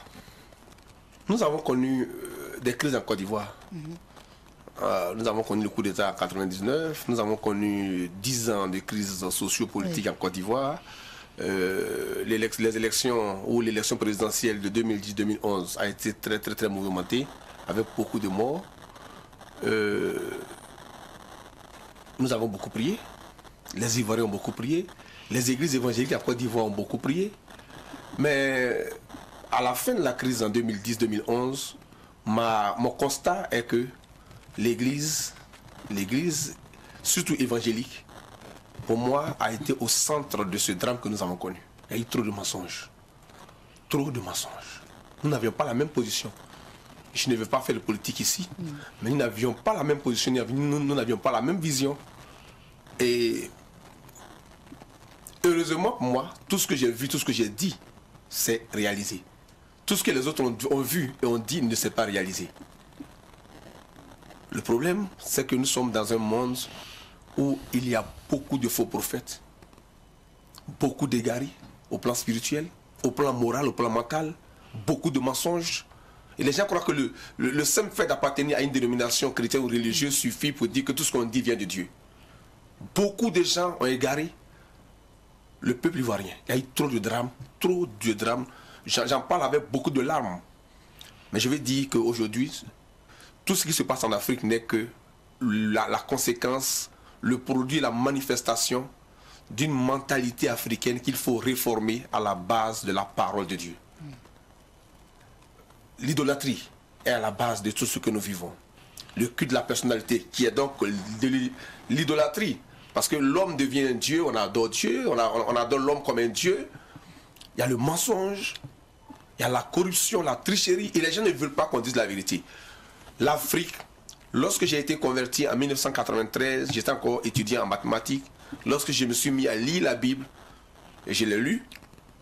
S4: Nous avons connu des crises en Côte d'Ivoire. Nous avons connu le coup d'État en 1999. Nous avons connu 10 ans de crise socio-politique en Côte d'Ivoire. Les élections ou l'élection présidentielle de 2010-2011 a été très, très, très mouvementée, avec beaucoup de morts. Nous avons beaucoup prié. Les Ivoiriens ont beaucoup prié. Les églises évangéliques en Côte d'Ivoire ont beaucoup prié. Mais à la fin de la crise en 2010-2011, mon constat est que l'Église, surtout évangélique, pour moi, a été au centre de ce drame que nous avons connu. Il y a eu trop de mensonges. Trop de mensonges. Nous n'avions pas la même position. Je ne veux pas faire de politique ici, mais nous n'avions pas la même position, nous n'avions pas la même vision. Et heureusement pour moi, tout ce que j'ai vu, tout ce que j'ai dit, c'est réalisé. Tout ce que les autres ont vu et ont dit ne s'est pas réalisé. Le problème, c'est que nous sommes dans un monde où il y a beaucoup de faux prophètes, beaucoup d'égarés au plan spirituel, au plan moral, au plan mental, beaucoup de mensonges. Et les gens croient que le simple fait d'appartenir à une dénomination chrétienne ou religieuse suffit pour dire que tout ce qu'on dit vient de Dieu. Beaucoup de gens ont égaré le peuple ivoirien. Il y a eu trop de drames, trop de drames. J'en parle avec beaucoup de larmes. Mais je vais dire qu'aujourd'hui, tout ce qui se passe en Afrique n'est que la conséquence, le produit, la manifestation d'une mentalité africaine qu'il faut réformer à la base de la parole de Dieu. L'idolâtrie est à la base de tout ce que nous vivons. Le culte de la personnalité, qui est donc de l'idolâtrie. Parce que l'homme devient Dieu, on adore Dieu, on adore l'homme comme un Dieu. Il y a le mensonge, il y a la corruption, la tricherie, et les gens ne veulent pas qu'on dise la vérité. L'Afrique, lorsque j'ai été converti en 1993, j'étais encore étudiant en mathématiques. Lorsque je me suis mis à lire la Bible, et je l'ai lu,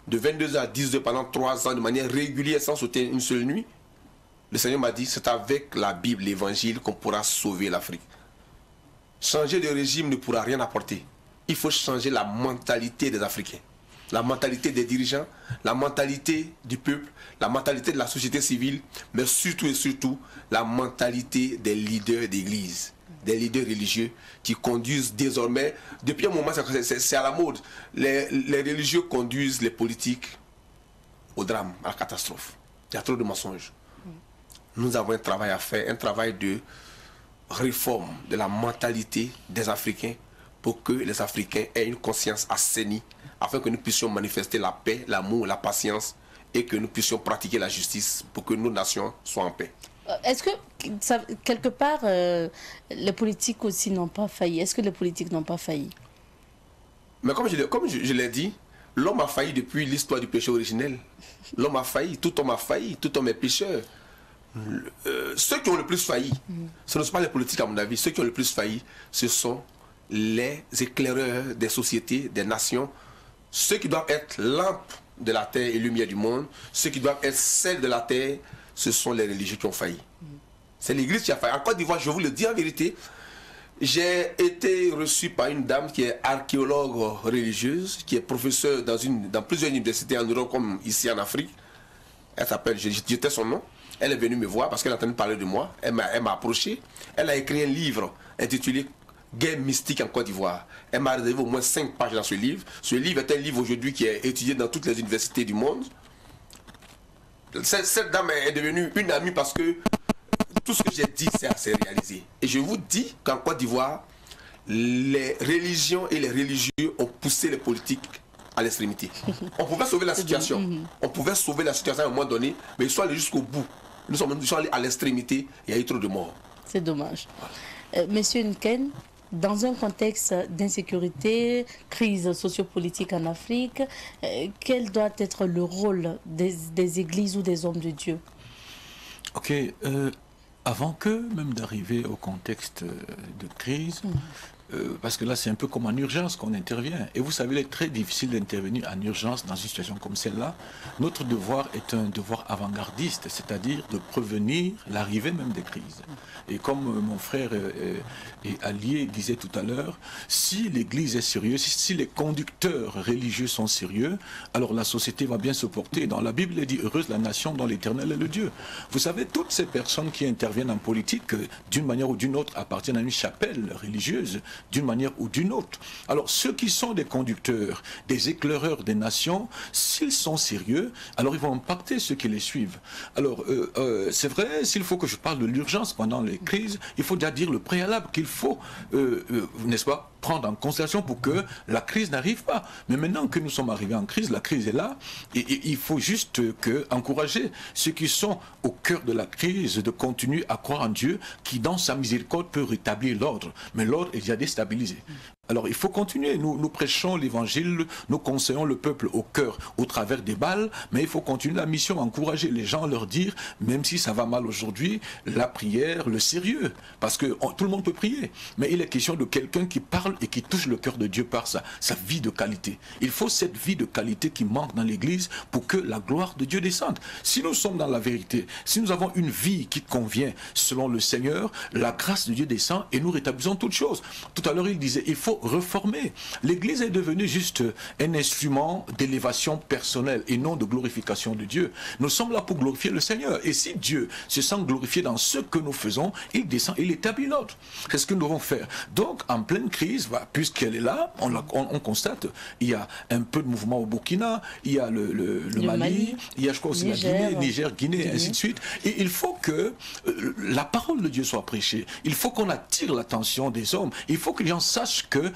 S4: de 22h à 10h pendant 3 ans, de manière régulière, sans sauter une seule nuit, le Seigneur m'a dit, c'est avec la Bible, l'Évangile, qu'on pourra sauver l'Afrique. Changer de régime ne pourra rien apporter. Il faut changer la mentalité des Africains, la mentalité des dirigeants, la mentalité du peuple, la mentalité de la société civile, mais surtout et surtout la mentalité des leaders d'église, des leaders religieux qui conduisent désormais, depuis un moment, c'est à la mode, les religieux conduisent les politiques au drame, à la catastrophe. Il y a trop de mensonges. Nous avons un travail à faire, un travail de réforme de la mentalité des Africains pour que les Africains aient une conscience assainie, afin que nous puissions manifester la paix, l'amour, la patience et que nous puissions pratiquer la justice pour que nos nations soient en paix.
S2: Est-ce que, quelque part, les politiques aussi n'ont pas failli? Est-ce que les politiques n'ont pas failli?
S4: Mais comme je l'ai dit, l'homme a failli depuis l'histoire du péché originel. L'homme a failli, tout homme a failli, tout homme est pécheur. Ceux qui ont le plus failli, ce ne sont pas les politiques à mon avis, ceux qui ont le plus failli, ce sont les éclaireurs des sociétés, des nations, ceux qui doivent être lampes de la terre et lumière du monde, ceux qui doivent être sel de la terre, ce sont les religieux qui ont failli. C'est l'Église qui a failli. En Côte d'Ivoire, je vous le dis en vérité, j'ai été reçu par une dame qui est archéologue religieuse, qui est professeure dans plusieurs universités en Europe comme ici en Afrique. Elle s'appelle, j'étais son nom. Elle est venue me voir parce qu'elle a entendu parler de moi. Elle m'a approché. Elle a écrit un livre intitulé Guerre mystique en Côte d'Ivoire. Elle m'a réservé au moins 5 pages dans ce livre. Ce livre est un livre aujourd'hui qui est étudié dans toutes les universités du monde. Cette dame est devenue une amie parce que tout ce que j'ai dit s'est réalisé. Et je vous dis qu'en Côte d'Ivoire, les religions et les religieux ont poussé les politiques à l'extrémité. On pouvait sauver la situation. On pouvait sauver la situation à un moment donné, mais ils sont allés jusqu'au bout. Nous sommes allés à l'extrémité et il y a eu trop de morts.
S2: C'est dommage. Monsieur Nken, dans un contexte d'insécurité, crise sociopolitique en Afrique, quel doit être le rôle des églises ou des hommes de Dieu?
S5: Ok, avant que même d'arriver au contexte de crise, parce que là c'est un peu comme en urgence qu'on intervient, et vous savez il est très difficile d'intervenir en urgence dans une situation comme celle-là. Notre devoir est un devoir avant-gardiste, c'est-à-dire de prévenir l'arrivée même des crises. Et comme mon frère et allié disait tout à l'heure, si l'Église est sérieuse, si les conducteurs religieux sont sérieux, alors la société va bien se porter. Dans la Bible, il dit « Heureuse la nation dont l'Éternel est le Dieu ». Vous savez, toutes ces personnes qui interviennent en politique, d'une manière ou d'une autre, appartiennent à une chapelle religieuse, d'une manière ou d'une autre. Alors, ceux qui sont des conducteurs, des éclaireurs des nations, s'ils sont sérieux, alors ils vont impacter ceux qui les suivent. Alors, c'est vrai, s'il faut que je parle de l'urgence pendant les crises, il faut déjà dire le préalable qu'il faut, n'est-ce pas, prendre en considération pour que la crise n'arrive pas. Mais maintenant que nous sommes arrivés en crise, la crise est là, et il faut juste encourager ceux qui sont au cœur de la crise de continuer à croire en Dieu qui, dans sa miséricorde, peut rétablir l'ordre. Mais l'ordre est déjà déstabilisé. Alors il faut continuer, nous prêchons l'évangile, nous conseillons le peuple au cœur au travers des balles, mais il faut continuer la mission, encourager les gens, leur dire, même si ça va mal aujourd'hui, la prière, le sérieux, parce que tout le monde peut prier, mais il est question de quelqu'un qui parle et qui touche le cœur de Dieu par sa vie de qualité. Il faut cette vie de qualité qui manque dans l'Église pour que la gloire de Dieu descende. Si nous sommes dans la vérité, si nous avons une vie qui convient selon le Seigneur, la grâce de Dieu descend et nous rétablissons toutes choses. Tout à l'heure il disait, il faut reformer. L'Église est devenue juste un instrument d'élévation personnelle et non de glorification de Dieu. Nous sommes là pour glorifier le Seigneur. Et si Dieu se sent glorifié dans ce que nous faisons, il descend, il établit l'ordre. C'est ce que nous devons faire. Donc, en pleine crise, puisqu'elle est là, on constate, il y a un peu de mouvement au Burkina, il y a le Mali, il y a, je crois aussi,
S2: Niger,
S5: la Guinée, Guinée, ainsi de suite. Et il faut que la parole de Dieu soit prêchée. Il faut qu'on attire l'attention des hommes. Il faut que les gens sachent que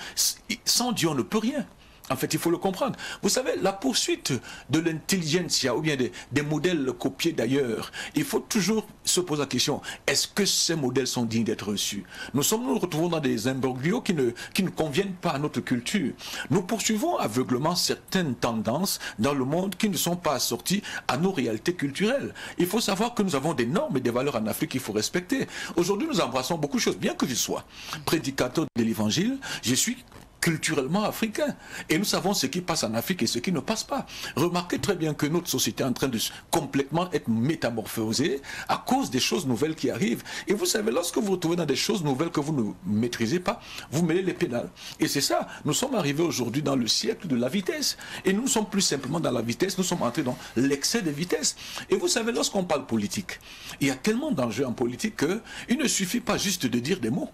S5: sans Dieu, on ne peut rien. En fait, il faut le comprendre. Vous savez, la poursuite de l'intelligentsia ou bien des modèles copiés d'ailleurs, il faut toujours se poser la question, est-ce que ces modèles sont dignes d'être reçus? Nous retrouvons dans des imbroglios qui ne conviennent pas à notre culture. Nous poursuivons aveuglement certaines tendances dans le monde qui ne sont pas assorties à nos réalités culturelles. Il faut savoir que nous avons des normes et des valeurs en Afrique qu'il faut respecter. Aujourd'hui, nous embrassons beaucoup de choses. Bien que je sois prédicateur de l'évangile, je suis culturellement africain. Et nous savons ce qui passe en Afrique et ce qui ne passe pas. Remarquez très bien que notre société est en train de complètement être métamorphosée à cause des choses nouvelles qui arrivent. Et vous savez, lorsque vous vous retrouvez dans des choses nouvelles que vous ne maîtrisez pas, vous mêlez les pédales. Et c'est ça, nous sommes arrivés aujourd'hui dans le siècle de la vitesse. Et nous ne sommes plus simplement dans la vitesse, nous sommes entrés dans l'excès de vitesse. Et vous savez, lorsqu'on parle politique, il y a tellement d'enjeux en politique qu'il ne suffit pas juste de dire des mots.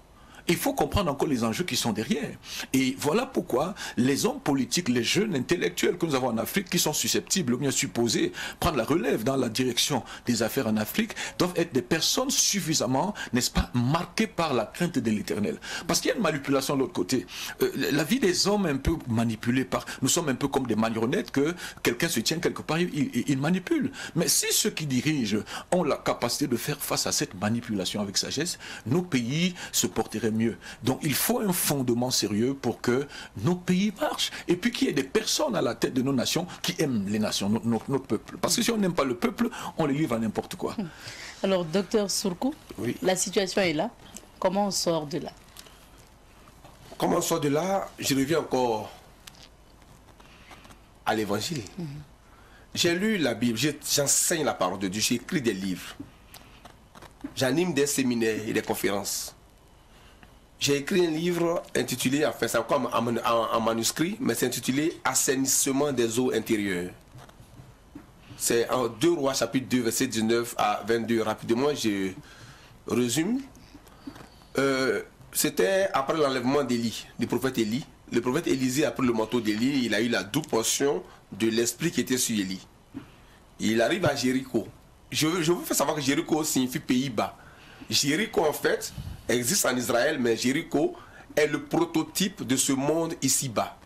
S5: il faut comprendre encore les enjeux qui sont derrière. Et voilà pourquoi les hommes politiques, les jeunes intellectuels que nous avons en Afrique, qui sont susceptibles, ou bien supposés, prendre la relève dans la direction des affaires en Afrique, doivent être des personnes suffisamment, n'est-ce pas, marquées par la crainte de l'Éternel. Parce qu'il y a une manipulation de l'autre côté. La vie des hommes est un peu manipulée par... Nous sommes un peu comme des marionnettes que quelqu'un se tient quelque part, il manipule. Mais si ceux qui dirigent ont la capacité de faire face à cette manipulation avec sagesse, nos pays se porteraient mieux. Donc il faut un fondement sérieux pour que nos pays marchent. Et puis qu'il y ait des personnes à la tête de nos nations qui aiment les nations, notre peuple. Parce que si on n'aime pas le peuple, on les livre à n'importe quoi.
S2: Alors, docteur Sourkou,
S4: oui.
S2: La situation est là. Comment on sort de là?
S4: Comment on sort de là? Je reviens encore à l'évangile. J'ai lu la Bible, j'enseigne la parole de Dieu, j'ai écrit des livres. J'anime des séminaires et des conférences. J'ai écrit un livre intitulé, enfin c'est encore en manuscrit, mais c'est intitulé Assainissement des eaux intérieures. C'est en 2 Rois chapitre 2 verset 19 à 22. Rapidement, je résume. C'était après l'enlèvement d'Élie, du prophète Élie. Le prophète Élisée a pris le manteau d'Élie, il a eu la double portion de l'esprit qui était sur Élie. Il arrive à Jéricho. Je vous fais savoir que Jéricho signifie pays bas. Jéricho en fait existe en Israël, mais Jéricho est le prototype de ce monde ici-bas.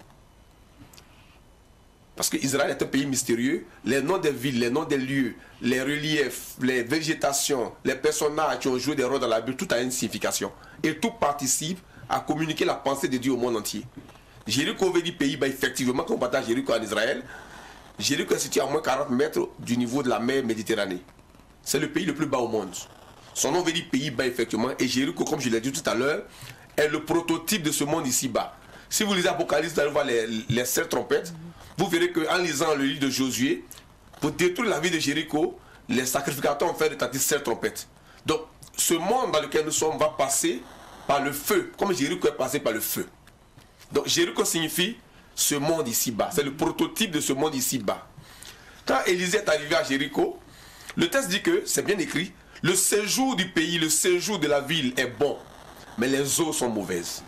S4: Parce que Israël est un pays mystérieux, les noms des villes, les noms des lieux, les reliefs, les végétations, les personnages qui ont joué des rôles dans la Bible, tout a une signification. Et tout participe à communiquer la pensée de Dieu au monde entier. Jéricho veut dire pays bas, effectivement, quand on partage Jéricho en Israël, Jéricho est situé à moins 40 mètres du niveau de la mer Méditerranée. C'est le pays le plus bas au monde. Son nom veut dire pays bas, effectivement, et Jéricho, comme je l'ai dit tout à l'heure, est le prototype de ce monde ici-bas. Si vous lisez Apocalypse, vous allez voir les 7 trompettes, vous verrez qu'en lisant le livre de Josué, pour détruire la ville de Jéricho, les sacrificateurs ont fait retentir 7 trompettes. Donc, ce monde dans lequel nous sommes va passer par le feu, comme Jéricho est passé par le feu. Donc, Jéricho signifie ce monde ici-bas. C'est le prototype de ce monde ici-bas. Quand Élisée est arrivé à Jéricho, le texte dit que, c'est bien écrit, le séjour du pays, le séjour de la ville est bon, mais les eaux sont mauvaises.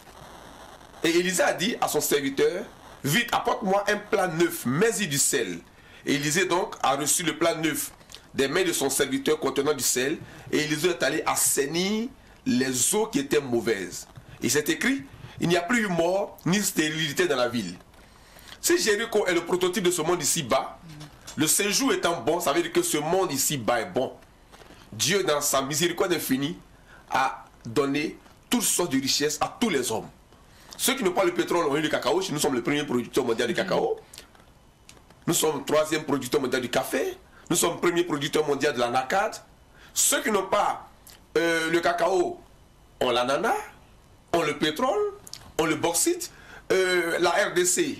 S4: Et Élisée a dit à son serviteur, vite, apporte-moi un plat neuf, mets-y du sel. Et Élisée donc a reçu le plat neuf des mains de son serviteur contenant du sel, et Élisée est allé assainir les eaux qui étaient mauvaises. Et c'est écrit, il n'y a plus eu mort ni stérilité dans la ville. Si Jéricho est le prototype de ce monde ici-bas, le séjour étant bon, ça veut dire que ce monde ici-bas est bon. Dieu, dans sa miséricorde infinie, a donné toutes sortes de richesses à tous les hommes. Ceux qui n'ont pas le pétrole ont eu le cacao. Nous sommes le premier producteur mondial du cacao. Nous sommes le 3e producteur mondial du café. Nous sommes le premier producteur mondial de l'anacarde. Ceux qui n'ont pas le cacao ont l'ananas, ont le pétrole, ont le bauxite. La RDC,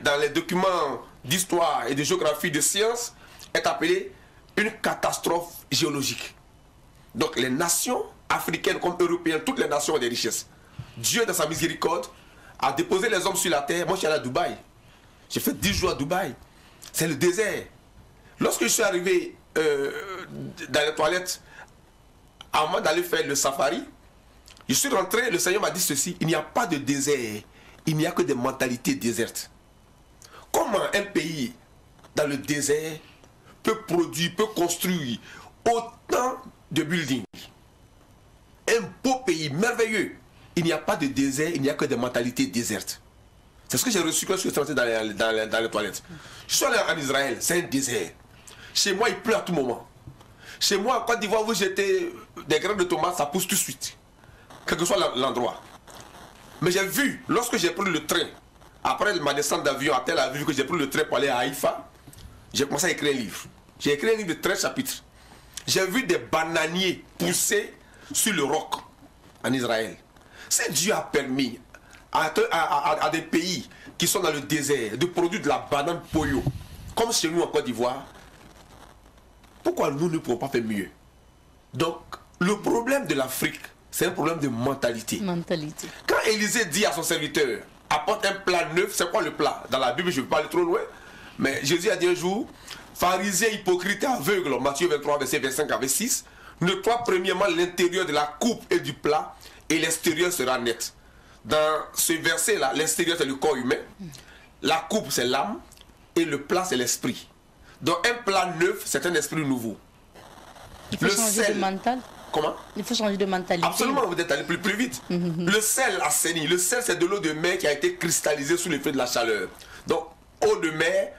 S4: dans les documents d'histoire et de géographie de sciences, est appelée une catastrophe géologique. Donc les nations africaines comme européennes, toutes les nations ont des richesses. Dieu, dans sa miséricorde, a déposé les hommes sur la terre. Moi, je suis allé à Dubaï. J'ai fait 10 jours à Dubaï. C'est le désert. Lorsque je suis arrivé dans les toilettes, avant d'aller faire le safari, je suis rentré, le Seigneur m'a dit ceci, il n'y a pas de désert, il n'y a que des mentalités désertes. Comment un pays dans le désert peut produire, peut construire autant de buildings? Un beau pays merveilleux. Il n'y a pas de désert, il n'y a que des mentalités désertes. C'est ce que j'ai reçu quand je suis rentré dans les toilettes. Je suis allé en Israël, c'est un désert. Chez moi, il pleut à tout moment. Chez moi, en Côte d'Ivoire, vous jetez des graines de tomates, ça pousse tout de suite. Quel que soit l'endroit. Mais j'ai vu, lorsque j'ai pris le train, après ma descente d'avion à Tel Aviv, que j'ai pris le train pour aller à Haïfa, j'ai commencé à écrire un livre. J'ai écrit un livre de 13 chapitres. J'ai vu des bananiers pousser sur le roc en Israël. Si Dieu a permis à des pays qui sont dans le désert de produire de la banane poyo, comme chez nous en Côte d'Ivoire, pourquoi nous ne pouvons pas faire mieux? Donc, le problème de l'Afrique, c'est un problème de mentalité. Quand Élisée dit à son serviteur, apporte un plat neuf, c'est quoi le plat? Dans la Bible, je ne vais pas aller trop loin, mais Jésus a dit un jour, pharisiens hypocrites et aveugles, Matthieu 23, verset 25 à 26, nettoie premièrement l'intérieur de la coupe et du plat, et l'extérieur sera net. Dans ce verset-là, l'extérieur c'est le corps humain, la coupe c'est l'âme et le plat c'est l'esprit. Donc un plat neuf, c'est un esprit nouveau.
S2: Il faut changer de mental.
S4: Comment?
S2: Il faut changer de mentalité.
S4: Absolument, vous êtes allé plus vite. Le sel assainit. Le sel, c'est de l'eau de mer qui a été cristallisée sous l'effet de la chaleur. Donc, eau de mer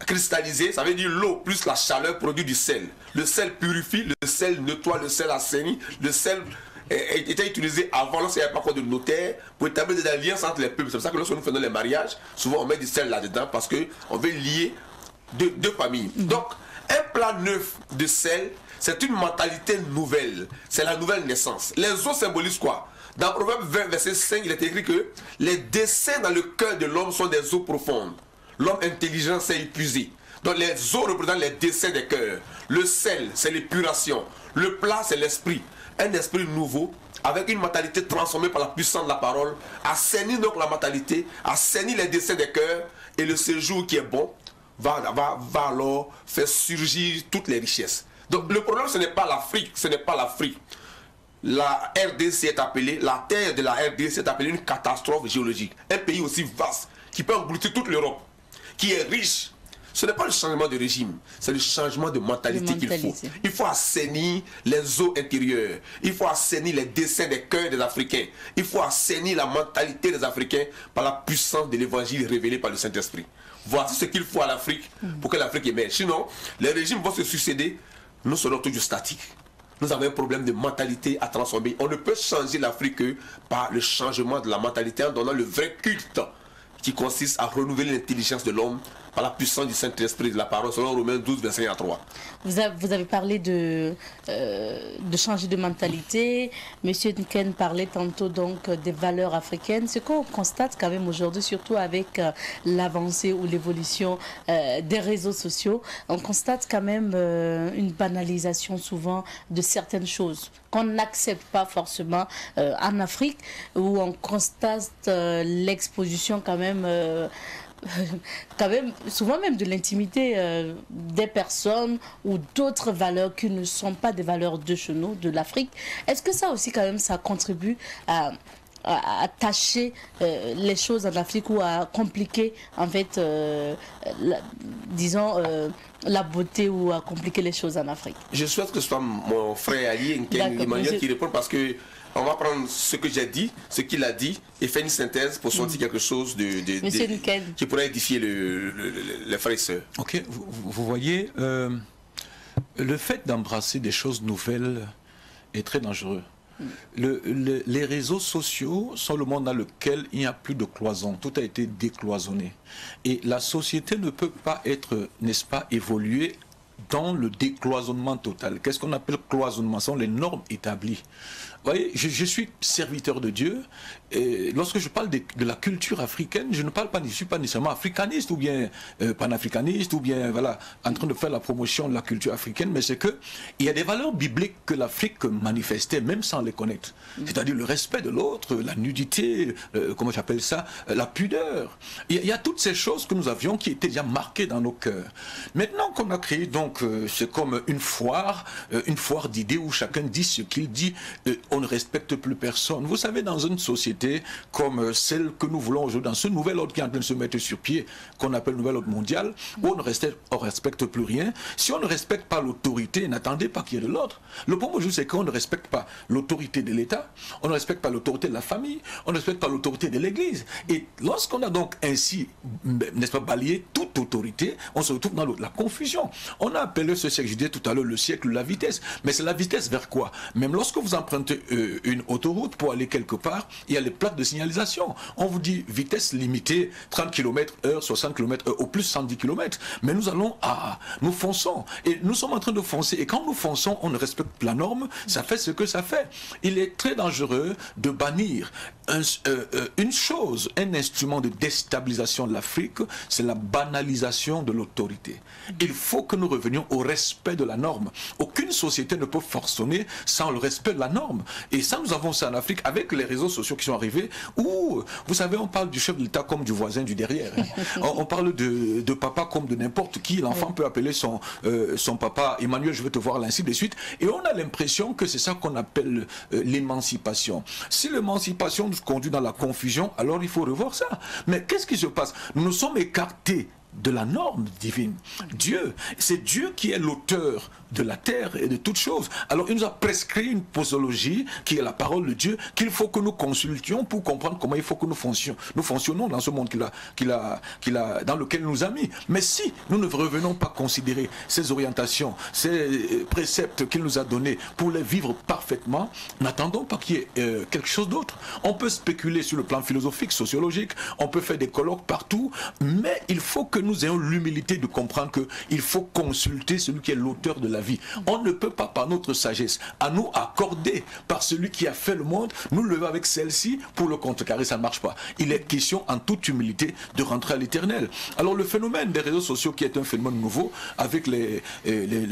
S4: cristallisée, ça veut dire l'eau plus la chaleur produit du sel. Le sel purifie, le sel nettoie, le sel assainit. Le sel était utilisé avant, lorsqu'il n'y avait pas encore de notaire, pour établir des alliances entre les peuples. C'est pour ça que lorsque nous faisons les mariages, souvent on met du sel là-dedans parce qu'on veut lier deux familles. Donc, un plat neuf de sel, c'est une mentalité nouvelle. C'est la nouvelle naissance. Les eaux symbolisent quoi? Dans Proverbe 20, verset 5, il est écrit que les desseins dans le cœur de l'homme sont des eaux profondes. L'homme intelligent s'est épuisé. Donc les eaux représentent les desseins des cœurs. Le sel, c'est l'épuration. Le plat, c'est l'esprit. Un esprit nouveau, avec une mentalité transformée par la puissance de la parole, assainit donc la mentalité, assainit les desseins des cœurs, et le séjour qui est bon va alors faire surgir toutes les richesses. Donc le problème, ce n'est pas l'Afrique, ce n'est pas l'Afrique. La RDC est appelée, la terre de la RDC est appelée une catastrophe géologique. Un pays aussi vaste, qui peut engloutir toute l'Europe, qui est riche. Ce n'est pas le changement de régime, c'est le changement de mentalité qu'il faut. Il faut assainir les eaux intérieures. Il faut assainir les desseins des cœurs des Africains. Il faut assainir la mentalité des Africains par la puissance de l'évangile révélé par le Saint-Esprit. Voici ce qu'il faut à l'Afrique pour que l'Afrique émerge. Sinon, les régimes vont se succéder, nous serons toujours statiques. Nous avons un problème de mentalité à transformer. On ne peut changer l'Afrique que par le changement de la mentalité en donnant le vrai culte qui consiste à renouveler l'intelligence de l'homme par la puissance du Saint-Esprit de la parole, selon Romains 12, verset 1 à 3.
S2: Vous avez parlé de changer de mentalité. Monsieur Nken parlait tantôt donc des valeurs africaines. Ce qu'on constate quand même aujourd'hui, surtout avec l'avancée ou l'évolution des réseaux sociaux, on constate quand même une banalisation souvent de certaines choses qu'on n'accepte pas forcément en Afrique, où on constate l'exposition quand même souvent même de l'intimité des personnes ou d'autres valeurs qui ne sont pas des valeurs de chez nous, de l'Afrique. Est-ce que ça aussi quand même ça contribue à tâcher les choses en Afrique ou à compliquer en fait la beauté ou à compliquer les choses en Afrique?
S4: Je souhaite que ce soit mon frère Ali Emmanuel qui répond, parce que on va prendre ce que j'ai dit, ce qu'il a dit, et faire une synthèse pour sortir quelque chose qui pourrait édifier les frères et sœurs.
S5: Ok, vous voyez, le fait d'embrasser des choses nouvelles est très dangereux. Les réseaux sociaux sont le monde dans lequel il n'y a plus de cloison. Tout a été décloisonné. Et la société ne peut pas être, n'est-ce pas, évoluer dans le décloisonnement total. Qu'est-ce qu'on appelle cloisonnement? Ce sont les normes établies. Vous voyez, je suis serviteur de Dieu, et lorsque je parle de la culture africaine, je ne suis pas nécessairement africaniste ou bien panafricaniste ou bien voilà, en train de faire la promotion de la culture africaine, mais c'est qu'il y a des valeurs bibliques que l'Afrique manifestait même sans les connaître. C'est-à-dire le respect de l'autre, la nudité, comment j'appelle ça, la pudeur. Il y a toutes ces choses que nous avions qui étaient déjà marquées dans nos cœurs. Maintenant qu'on a créé donc, c'est comme une foire d'idées où chacun dit ce qu'il dit, on ne respecte plus personne. Vous savez, dans une société comme celle que nous voulons aujourd'hui, dans ce nouvel ordre qui est en train de se mettre sur pied, qu'on appelle le nouvel ordre mondial, où on ne respecte plus rien, si on ne respecte pas l'autorité, n'attendez pas qu'il y ait de l'ordre. Le problème aujourd'hui, c'est qu'on ne respecte pas l'autorité de l'État, on ne respecte pas l'autorité de la famille, on ne respecte pas l'autorité de l'Église. Et lorsqu'on a donc ainsi, n'est-ce pas, balayé toute autorité, on se retrouve dans la confusion. On a appelé ce siècle, je disais tout à l'heure, le siècle de la vitesse. Mais c'est la vitesse vers quoi? Même lorsque vous empruntez une autoroute pour aller quelque part, il y a les plaques de signalisation. On vous dit vitesse limitée, 30 km/h, 60 km/h, au plus 110 km. Mais nous nous fonçons. Et nous sommes en train de foncer. Et quand nous fonçons, on ne respecte pas la norme, ça fait ce que ça fait. Il est très dangereux de bannir une chose, un instrument de déstabilisation de l'Afrique, c'est la banalisation de l'autorité. Il faut que nous revenions au respect de la norme. Aucune société ne peut fonctionner sans le respect de la norme. Et ça, nous avons ça en Afrique avec les réseaux sociaux qui sont arrivés où, vous savez, on parle du chef de l'État comme du voisin du derrière. On parle de papa comme de n'importe qui. L'enfant peut appeler son papa Emmanuel, je veux te voir, ainsi de suite. Et on a l'impression que c'est ça qu'on appelle l'émancipation. Si l'émancipation nous conduit dans la confusion, alors il faut revoir ça. Mais qu'est-ce qui se passe? Nous nous sommes écartés de la norme divine. Dieu, c'est Dieu qui est l'auteur de la terre et de toutes choses. Alors il nous a prescrit une posologie qui est la parole de Dieu qu'il faut que nous consultions pour comprendre comment il faut que nous fonctionnons dans ce monde dans lequel il nous a mis. Mais si nous ne revenons pas considérer ces orientations, ces préceptes qu'il nous a donnés pour les vivre parfaitement, n'attendons pas qu'il y ait quelque chose d'autre. On peut spéculer sur le plan philosophique, sociologique, on peut faire des colloques partout, mais il faut que nous ayons l'humilité de comprendre qu'il faut consulter celui qui est l'auteur de la vie. On ne peut pas, par notre sagesse, à nous accorder par celui qui a fait le monde, nous lever avec celle-ci pour le contrecarrer, ça ne marche pas. Il est question, en toute humilité, de rentrer à l'éternel. Alors le phénomène des réseaux sociaux, qui est un phénomène nouveau, avec les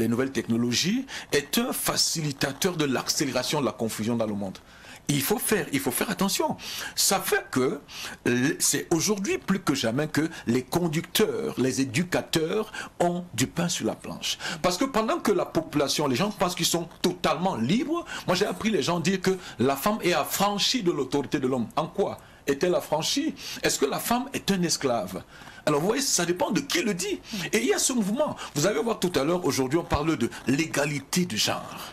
S5: nouvelles technologies, est un facilitateur de l'accélération de la confusion dans le monde. Il faut faire attention. Ça fait que c'est aujourd'hui plus que jamais que les conducteurs, les éducateurs ont du pain sur la planche. Parce que pendant que la population, les gens pensent qu'ils sont totalement libres, moi j'ai appris les gens dire que la femme est affranchie de l'autorité de l'homme. En quoi est-elle affranchie? Est-ce que la femme est un esclave? Alors vous voyez, ça dépend de qui le dit. Et il y a ce mouvement. Vous allez voir tout à l'heure, aujourd'hui on parle de l'égalité de genre.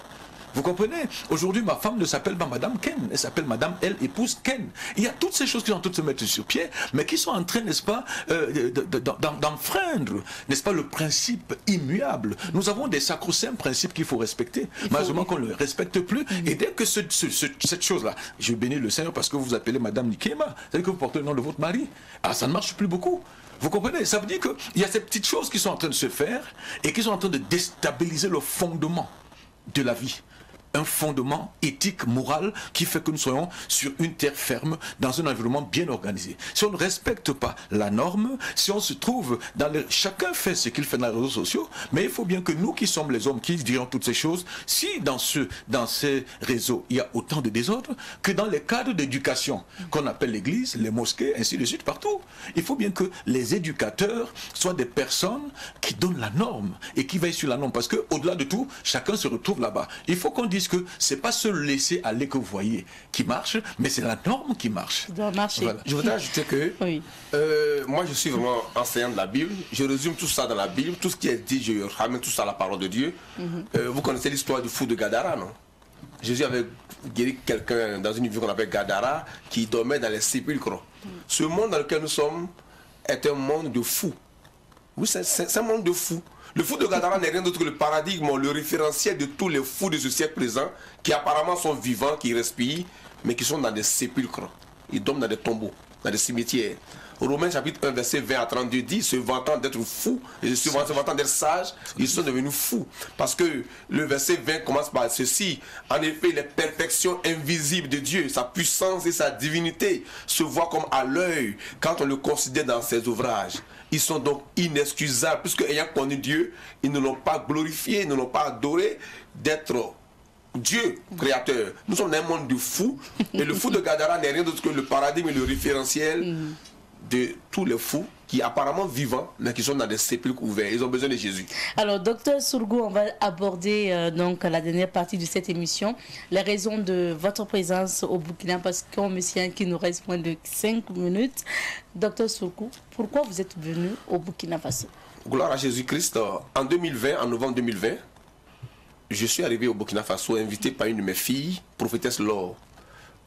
S5: Vous comprenez? Aujourd'hui, ma femme ne s'appelle pas Madame Ken, elle s'appelle Madame, elle épouse Ken. Il y a toutes ces choses qui sont en train de se mettre sur pied, mais qui sont en train, n'est-ce pas, d'enfreindre, n'est-ce pas, le principe immuable. Nous avons des sacro-saints principes qu'il faut respecter. Malheureusement qu'on ne les respecte plus. Et dès que cette chose-là, je bénis le Seigneur parce que vous vous appelez Madame Nikema, c'est-à-dire que vous portez le nom de votre mari, ça ne marche plus beaucoup. Vous comprenez? Ça veut dire qu'il y a ces petites choses qui sont en train de se faire et qui sont en train de déstabiliser le fondement de la vie. Un fondement éthique, moral, qui fait que nous soyons sur une terre ferme, dans un environnement bien organisé. Si on ne respecte pas la norme, si on se trouve dans chacun fait ce qu'il fait dans les réseaux sociaux, mais il faut bien que nous qui sommes les hommes qui dirons toutes ces choses, si dans ces réseaux, il y a autant de désordre, que dans les cadres d'éducation, qu'on appelle l'église, les mosquées, ainsi de suite, partout, il faut bien que les éducateurs soient des personnes qui donnent la norme et qui veillent sur la norme. Parce qu'au-delà de tout, chacun se retrouve là-bas. Il faut qu'on dise que c'est pas se laisser aller que vous voyez qui marche, mais c'est la norme qui marche.
S2: Voilà.
S4: Je voudrais ajouter que moi je suis vraiment enseignant de la Bible, je résume tout ça dans la Bible, tout ce qui est dit, je ramène tout ça à la parole de Dieu. Vous connaissez l'histoire du fou de Gadara, non? Jésus avait guéri quelqu'un dans une ville qu'on appelle Gadara qui dormait dans les sépulcres. Ce monde dans lequel nous sommes est un monde de fous. Oui, c'est un monde de fous. Le fou de Gadara n'est rien d'autre que le paradigme, le référentiel de tous les fous de ce siècle présent qui apparemment sont vivants, qui respirent, mais qui sont dans des sépulcres. Ils dorment dans des tombeaux, dans des cimetières. Romains chapitre 1, verset 20 à 32 dit, se vantant d'être fous, et se vantant d'être sages, ils sont devenus fous. Parce que le verset 20 commence par ceci. En effet, les perfections invisibles de Dieu, sa puissance et sa divinité se voient comme à l'œil quand on le considère dans ses ouvrages. Ils sont donc inexcusables, puisque ayant connu Dieu, ils ne l'ont pas glorifié, ils ne l'ont pas adoré d'être Dieu créateur. Nous sommes dans un monde de fous, et le fou de Gadara n'est rien d'autre que le paradigme et le référentiel de tous les fous qui apparemment vivants, mais qui sont dans des sépulcres ouverts. Ils ont besoin de Jésus.
S2: Alors, docteur Sourgou, on va aborder donc la dernière partie de cette émission, les raisons de votre présence au Burkina, parce qu'on me tient qu'il nous reste moins de 5 minutes. Docteur Sourgou, pourquoi vous êtes venu au Burkina Faso?
S4: Gloire à Jésus-Christ. En 2020, en novembre 2020, je suis arrivé au Burkina Faso invité par une de mes filles, prophétesse Laure.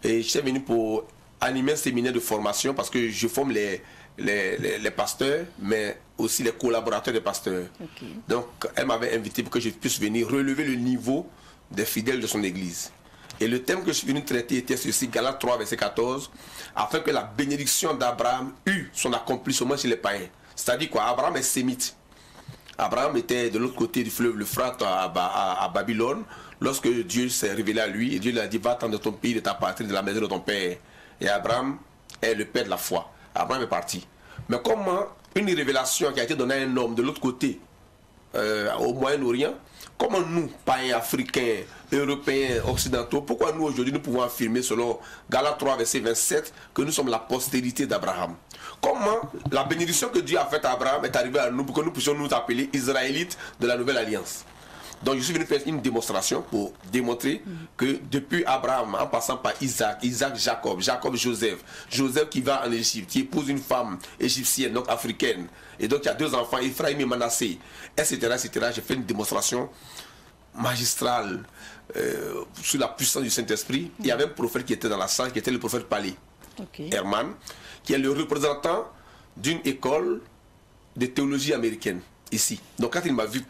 S4: Et je suis venu pour animer un séminaire de formation parce que je forme les pasteurs, mais aussi les collaborateurs des pasteurs. Okay. Donc, elle m'avait invité pour que je puisse venir relever le niveau des fidèles de son église. Et le thème que je suis venu traiter était ceci, Galates 3, verset 14, afin que la bénédiction d'Abraham eût son accomplissement chez les païens. C'est-à-dire quoi? Abraham est sémite. Abraham était de l'autre côté du fleuve l'Euphrate à Babylone, lorsque Dieu s'est révélé à lui, et Dieu lui a dit, va-t'en de ton pays, de ta patrie, de la maison de ton père. Et Abraham est le père de la foi. Abraham est parti. Mais comment une révélation qui a été donnée à un homme de l'autre côté au Moyen-Orient, comment nous, païens africains, européens, occidentaux, pourquoi nous aujourd'hui nous pouvons affirmer selon Galates 3 verset 27 que nous sommes la postérité d'Abraham? Comment la bénédiction que Dieu a faite à Abraham est arrivée à nous pour que nous puissions nous appeler Israélites de la Nouvelle Alliance? Donc je suis venu faire une démonstration pour démontrer que depuis Abraham, en passant par Isaac, Jacob, Joseph, Joseph qui va en Égypte, qui épouse une femme égyptienne, donc africaine, et donc il y a 2 enfants, Ephraim et Manassé, etc., etc. J'ai fait une démonstration magistrale sur la puissance du Saint-Esprit. Il y avait un prophète qui était dans la salle, qui était le prophète Palais, Herman, qui est le représentant d'une école de théologie américaine, ici. Donc quand il m'a vu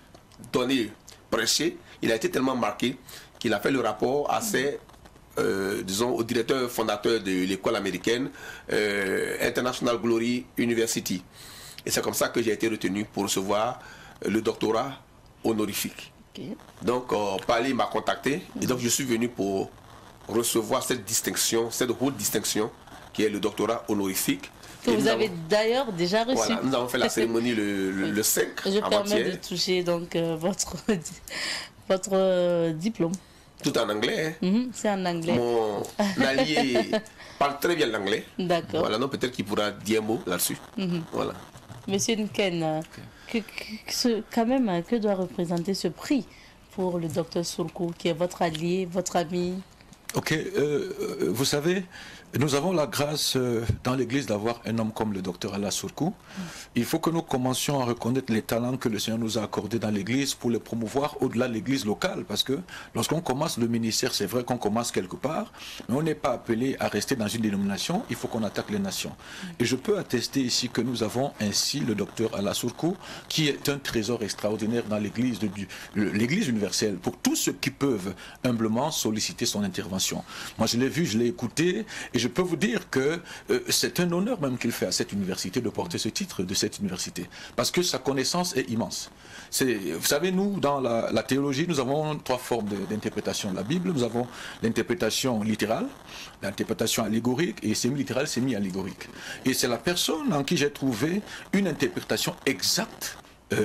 S4: donner prêcher, il a été tellement marqué qu'il a fait le rapport à ses, disons, au directeur fondateur de l'école américaine International Glory University. Et c'est comme ça que j'ai été retenu pour recevoir le doctorat honorifique. Donc, Palais m'a contacté et donc je suis venu pour recevoir cette distinction, cette haute distinction qui est le doctorat honorifique.
S2: Que vous avez d'ailleurs déjà reçu.
S4: Voilà, nous avons fait la cérémonie le 5
S2: Je permets de toucher donc votre diplôme.
S4: Tout en anglais. Hein.
S2: C'est en anglais.
S4: Mon allié parle très bien l'anglais.
S2: D'accord.
S4: Voilà, donc peut-être qu'il pourra dire un mot là-dessus. Voilà.
S2: Monsieur Nken, quand même, que doit représenter ce prix pour le docteur Sourkou, qui est votre allié, votre ami?
S5: Ok, vous savez, nous avons la grâce dans l'Église d'avoir un homme comme le docteur Allah Sourkou. Il faut que nous commencions à reconnaître les talents que le Seigneur nous a accordés dans l'Église pour les promouvoir au-delà de l'Église locale. Parce que lorsqu'on commence le ministère, c'est vrai qu'on commence quelque part, mais on n'est pas appelé à rester dans une dénomination, il faut qu'on attaque les nations. Et je peux attester ici que nous avons ainsi le docteur Allah Sourkou, qui est un trésor extraordinaire dans l'Église universelle, pour tous ceux qui peuvent humblement solliciter son intervention. Moi, je l'ai vu, je l'ai écouté, et je peux vous dire que c'est un honneur même qu'il fait à cette université de porter ce titre de cette université, parce que sa connaissance est immense. Vous savez, nous, dans la théologie, nous avons 3 formes d'interprétation de la Bible. Nous avons l'interprétation littérale, l'interprétation allégorique, et semi-littérale, semi-allégorique. Et c'est la personne en qui j'ai trouvé une interprétation exacte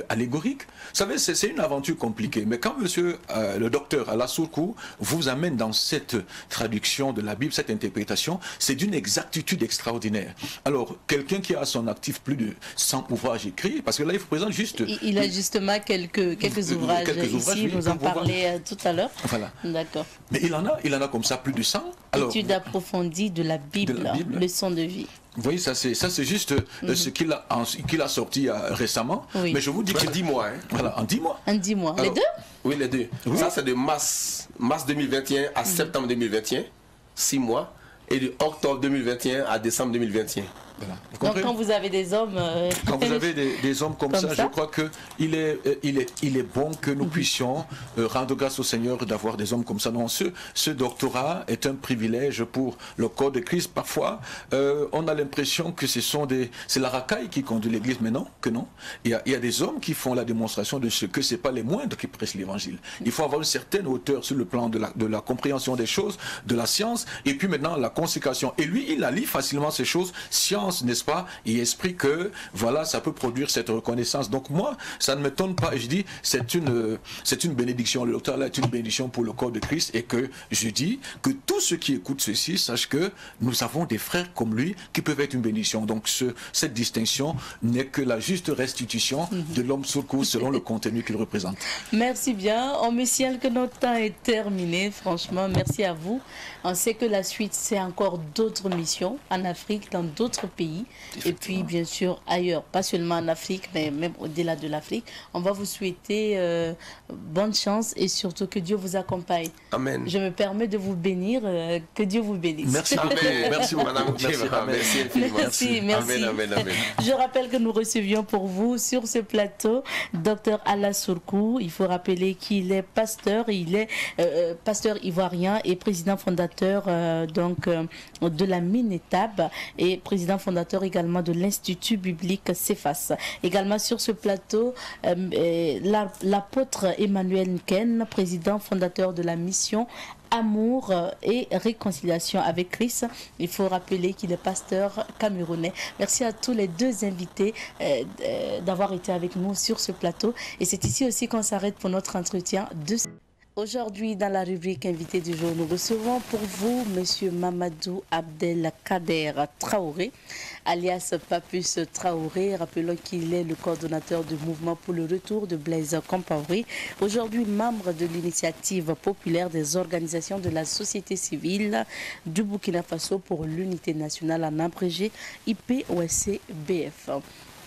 S5: allégorique. Vous savez, c'est une aventure compliquée, mais quand monsieur le docteur Allah Sourkou vous amène dans cette traduction de la Bible, cette interprétation, c'est d'une exactitude extraordinaire. Alors, quelqu'un qui a à son actif plus de 100 ouvrages écrits, parce que là, il vous présente juste...
S2: Il a justement quelques ouvrages ici, vous en parlez tout à l'heure.
S5: Voilà.
S2: D'accord.
S5: Mais il en a comme ça plus de 100. Alors,
S2: étude approfondie de la Bible, leçon de vie.
S5: Vous voyez, ça c'est juste ce qu'il a sorti récemment.
S2: Oui.
S5: Mais je vous dis que
S4: 10 mois. Hein.
S5: Voilà, en 10 mois.
S2: En 10 mois.
S4: Alors,
S2: les deux?
S4: Oui, les deux. Oui. Ça, c'est de mars 2021 à septembre 2021, 6 mois. Et de octobre 2021 à décembre 2021.
S5: Voilà.
S2: Donc quand vous avez des hommes...
S5: Quand vous avez des hommes comme ça, je crois qu'il est bon que nous puissions rendre grâce au Seigneur d'avoir des hommes comme ça. Non, ce doctorat est un privilège pour le corps de Christ. Parfois, on a l'impression que c'est la racaille qui conduit l'Église, mais non, que non. Il y a des hommes qui font la démonstration de ce que ce n'est pas les moindres qui prêchent l'Évangile. Il faut avoir une certaine hauteur sur le plan de la compréhension des choses, de la science, et puis maintenant la consécration. Et lui, il allie facilement ces choses, science, n'est-ce pas, et esprit, que voilà, ça peut produire cette reconnaissance. Donc moi, ça ne m'étonne pas, et je dis, c'est une bénédiction. Le docteur là est une bénédiction pour le corps de Christ, et que je dis que tous ceux qui écoutent ceci sachent que nous avons des frères comme lui qui peuvent être une bénédiction. Donc cette distinction n'est que la juste restitution de l'homme Sourkou selon le contenu qu'il représente. Merci
S2: bien. On me signale que notre temps est terminé. Franchement, merci à vous. On sait que la suite, c'est encore d'autres missions en Afrique, dans d'autres pays, et puis bien sûr ailleurs, pas seulement en Afrique, mais même au-delà de l'Afrique. On va vous souhaiter bonne chance et surtout que Dieu vous accompagne.
S4: Amen.
S2: Je me permets de vous bénir, que Dieu vous bénisse.
S5: Merci beaucoup. Merci beaucoup.
S2: Merci.
S4: Amen, amen, amen.
S2: Je rappelle que nous recevions pour vous sur ce plateau Dr Allah Sourkou. Il faut rappeler qu'il est pasteur, pasteur ivoirien et président fondateur de la Minetab et président fondateur également de l'Institut biblique CEFAS. Également sur ce plateau, l'apôtre Emmanuel Nken, président fondateur de la mission amour et réconciliation avec Christ. Il faut rappeler qu'il est pasteur camerounais. Merci à tous les deux invités d'avoir été avec nous sur ce plateau. Et c'est ici aussi qu'on s'arrête pour notre entretien de... Aujourd'hui, dans la rubrique invité du jour, nous recevons pour vous M. Mamadou Abdelkader Traoré, alias Papus Traoré. Rappelons qu'il est le coordonnateur du mouvement pour le retour de Blaise Compaoré. Aujourd'hui, membre de l'initiative populaire des organisations de la société civile du Burkina Faso pour l'unité nationale en abrégé IPOSC-BF.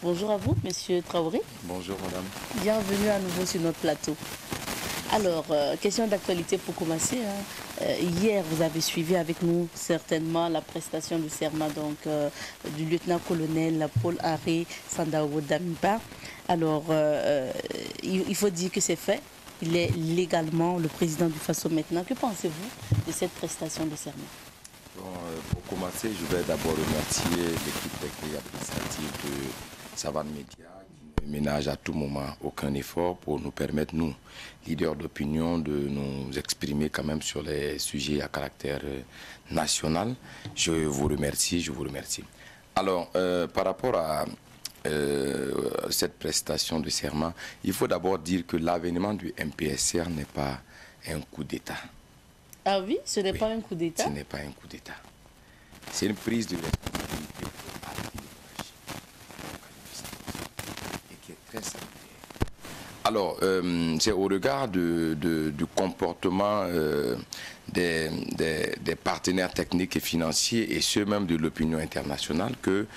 S2: Bonjour à vous, M. Traoré.
S6: Bonjour, madame.
S2: Bienvenue à nouveau sur notre plateau. Alors, question d'actualité pour commencer. Hier, vous avez suivi avec nous certainement la prestation de serment du lieutenant-colonel Paul-Henri Sandaogo Damiba. Alors, il faut dire que c'est fait. Il est légalement le président du Faso maintenant. Que pensez-vous de cette prestation de serment?
S6: Pour commencer, je vais d'abord remercier l'équipe technique administrative de Savane Média qui ne ménage à tout moment aucun effort pour nous permettre, nous, leaders d'opinion, de nous exprimer quand même sur les sujets à caractère national. Je vous remercie, je vous remercie. Alors, par rapport à cette prestation de serment, il faut d'abord dire que l'avènement du MPSR n'est pas un coup d'État.
S2: Ah oui, ce n'est pas un coup d'État?
S6: Ce n'est pas un coup d'État. C'est une prise de responsabilité et qui est très salutaire. Alors, c'est au regard du comportement des partenaires techniques et financiers et ceux même de l'opinion internationale que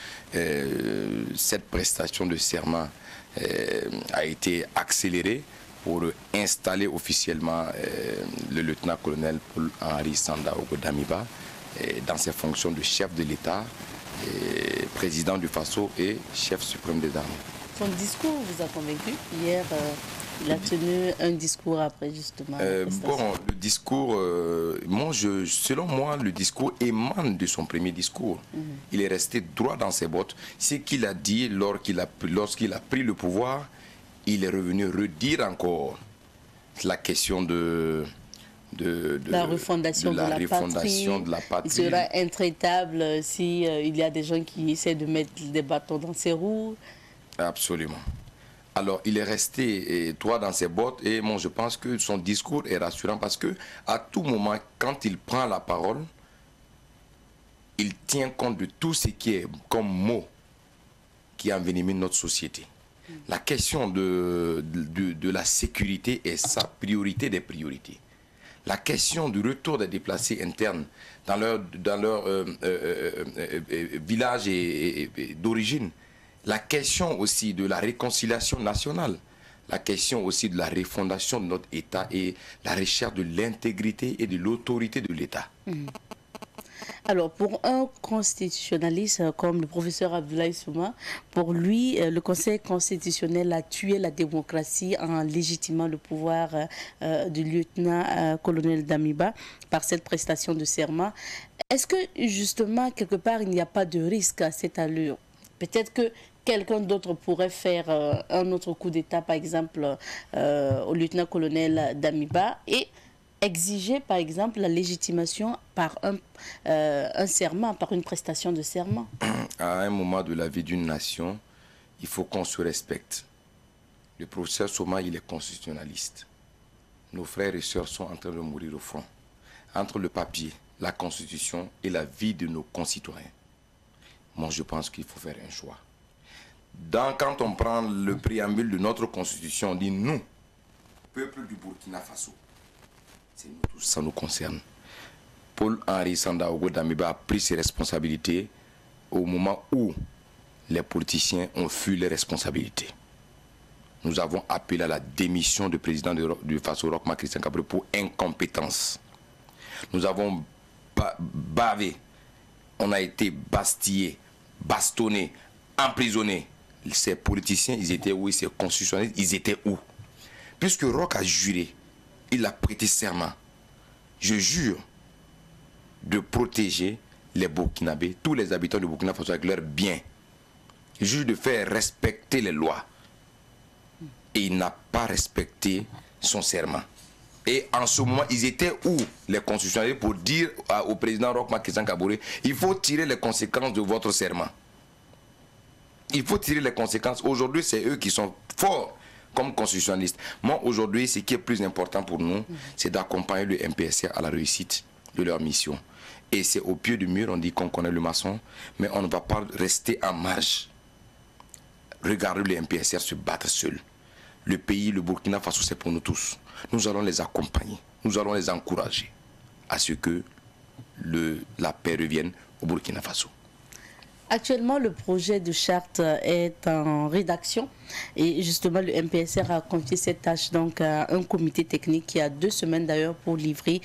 S6: cette prestation de serment a été accélérée pour installer officiellement le lieutenant-colonel Paul-Henri Sandaogo Damiba dans ses fonctions de chef de l'État, président du Faso et chef suprême des armées.
S2: Son discours vous a convaincu? Hier, il a tenu un discours après justement.
S6: Bon, le discours, selon moi, le discours émane de son premier discours. Il est resté droit dans ses bottes. Ce qu'il a dit lorsqu'il a pris le pouvoir, il est revenu redire encore la question de
S2: la refondation, de la patrie. Il sera intraitable si il y a des gens qui essaient de mettre des bâtons dans ses roues.
S6: Absolument. Alors, il est resté droit dans ses bottes et moi, je pense que son discours est rassurant parce que à tout moment, quand il prend la parole, il tient compte de tout ce qui est comme mot qui envenime notre société. La question de la sécurité est sa priorité des priorités. La question du retour des déplacés internes dans leur village d'origine. La question aussi de la réconciliation nationale. La question aussi de la refondation de notre État et la recherche de l'intégrité et de l'autorité de l'État.
S2: Alors, pour un constitutionnaliste comme le professeur Abdoulaye Souma, pour lui, le Conseil constitutionnel a tué la démocratie en légitimant le pouvoir du lieutenant-colonel Damiba par cette prestation de serment. Est-ce que, justement, quelque part, il n'y a pas de risque à cette allure? Peut-être que quelqu'un d'autre pourrait faire un autre coup d'État, par exemple, au lieutenant-colonel Damiba et exiger, par exemple, la légitimation par un serment, par une prestation de serment.
S6: À un moment de la vie d'une nation, il faut qu'on se respecte. Le professeur Souma, il est constitutionnaliste. Nos frères et sœurs sont en train de mourir au front. Entre le papier, la constitution et la vie de nos concitoyens. Moi, je pense qu'il faut faire un choix. Quand on prend le préambule de notre constitution, on dit nous, peuple du Burkina Faso. C'est nous tous, ça nous concerne. Paul-Henri Sandaogo Damiba a pris ses responsabilités au moment où les politiciens ont fui les responsabilités. Nous avons appelé à la démission du président du Faso, Roch Marc Christian Kabore, pour incompétence. Nous avons bavé, on a été bastillés, bastonnés, emprisonnés. Ces politiciens, ils étaient où? Ces constitutionnalistes, ils étaient où? Puisque Roch a juré, il a prêté serment. Je jure de protéger les Burkinabés, tous les habitants de Burkina Faso avec leurs biens. Je jure de faire respecter les lois. Et il n'a pas respecté son serment. Et en ce moment, ils étaient où, les constitutionnalistes, pour dire au président Roch Marc Christian Kaboré, il faut tirer les conséquences de votre serment. Il faut tirer les conséquences. Aujourd'hui, c'est eux qui sont forts comme constitutionnalistes. Moi, aujourd'hui, ce qui est plus important pour nous, c'est d'accompagner le MPSR à la réussite de leur mission. Et c'est au pied du mur, on dit qu'on connaît le maçon, mais on ne va pas rester en marge. Regardez le MPSR se battre seul. Le pays, le Burkina Faso, c'est pour nous tous. Nous allons les accompagner, nous allons les encourager à ce que la paix revienne au Burkina Faso.
S2: Actuellement, le projet de charte est en rédaction et justement le MPSR a confié cette tâche donc à un comité technique qui a 2 semaines d'ailleurs pour livrer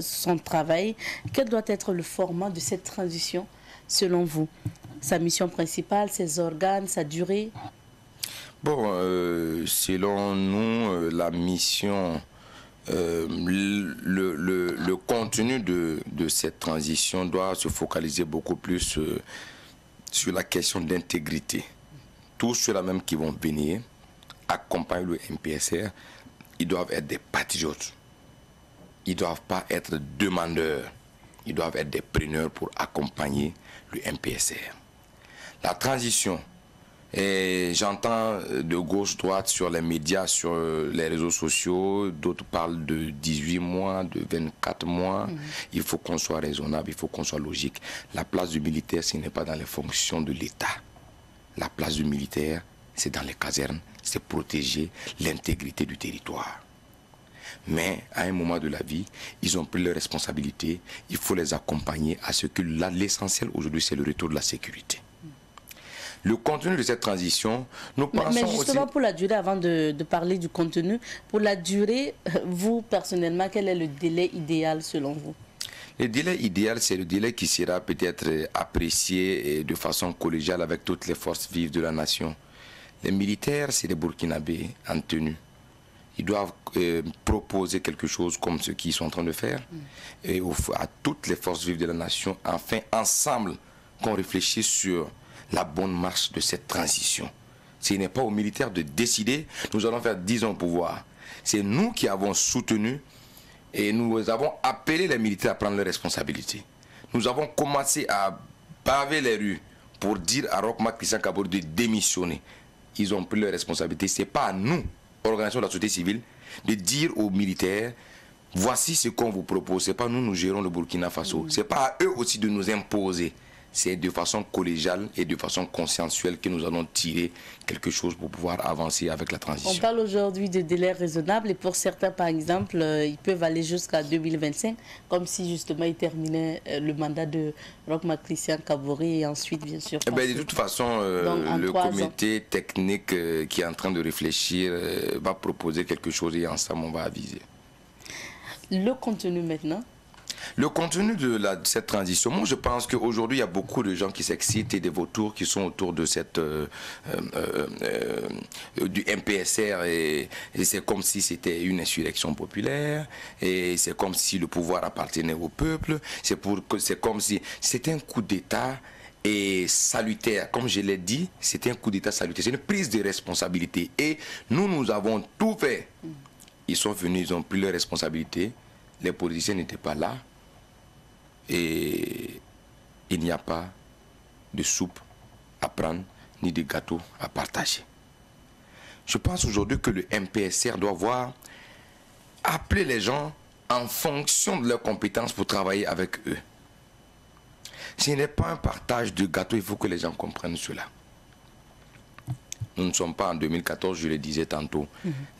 S2: son travail. Quel doit être le format de cette transition selon vous? Sa mission principale, ses organes, sa durée?
S6: Bon, selon nous, la mission, le contenu de cette transition doit se focaliser beaucoup plus sur la question d'intégrité. Tous ceux-là même qui vont venir accompagner le MPSR, ils doivent être des patriotes. Ils ne doivent pas être demandeurs. Ils doivent être des preneurs pour accompagner le MPSR. La transition, et j'entends de gauche-droite sur les médias, sur les réseaux sociaux, d'autres parlent de 18 mois, de 24 mois. Il faut qu'on soit raisonnable, il faut qu'on soit logique. La place du militaire, ce n'est pas dans les fonctions de l'État. La place du militaire, c'est dans les casernes, c'est protéger l'intégrité du territoire. Mais à un moment de la vie, ils ont pris leurs responsabilités, il faut les accompagner à ce que l'essentiel aujourd'hui, c'est le retour de la sécurité. Le contenu de cette transition, nous pensons aussi... Mais
S2: justement, pour la durée, avant de parler du contenu, pour la durée, vous, personnellement, quel est le délai idéal selon vous?
S6: Le délai idéal, c'est le délai qui sera peut-être apprécié de façon collégiale avec toutes les forces vives de la nation. Les militaires, c'est des Burkinabés en tenue. Ils doivent proposer quelque chose comme ce qu'ils sont en train de faire et à toutes les forces vives de la nation, enfin, ensemble, qu'on réfléchisse sur la bonne marche de cette transition. Ce n'est pas aux militaires de décider, nous allons faire 10 ans au pouvoir. C'est nous qui avons soutenu et nous avons appelé les militaires à prendre leurs responsabilités. Nous avons commencé à paver les rues pour dire à Roch Marc Christian Kaboré de démissionner. Ils ont pris leurs responsabilités. Ce n'est pas à nous, organisation de la société civile, de dire aux militaires voici ce qu'on vous propose. Ce n'est pas nous, nous gérons le Burkina Faso. Ce n'est pas à eux aussi de nous imposer. C'est de façon collégiale et de façon consensuelle que nous allons tirer quelque chose pour pouvoir avancer avec la transition.
S2: On parle aujourd'hui de délais raisonnables et pour certains, par exemple, ils peuvent aller jusqu'à 2025, comme si justement ils terminaient le mandat de Roch Marc Christian Kaboré et ensuite, bien sûr...
S6: de toute façon, le comité technique qui est en train de réfléchir va proposer quelque chose et ensemble on va aviser.
S2: Le contenu maintenant?
S6: Le contenu de cette transition, moi je pense qu'aujourd'hui il y a beaucoup de gens qui s'excitent et des vautours qui sont autour de cette du MPSR et c'est comme si c'était une insurrection populaire et c'est comme si le pouvoir appartenait au peuple, c'est comme si c'était un coup d'État et salutaire, comme je l'ai dit, c'était un coup d'État salutaire, c'est une prise de responsabilité et nous avons tout fait. Ils sont venus, ils ont pris leurs responsabilités, les politiciens n'étaient pas là. Et il n'y a pas de soupe à prendre, ni de gâteau à partager. Je pense aujourd'hui que le MPSR doit appeler les gens en fonction de leurs compétences pour travailler avec eux. Ce n'est pas un partage de gâteau, il faut que les gens comprennent cela. Nous ne sommes pas en 2014, je le disais tantôt.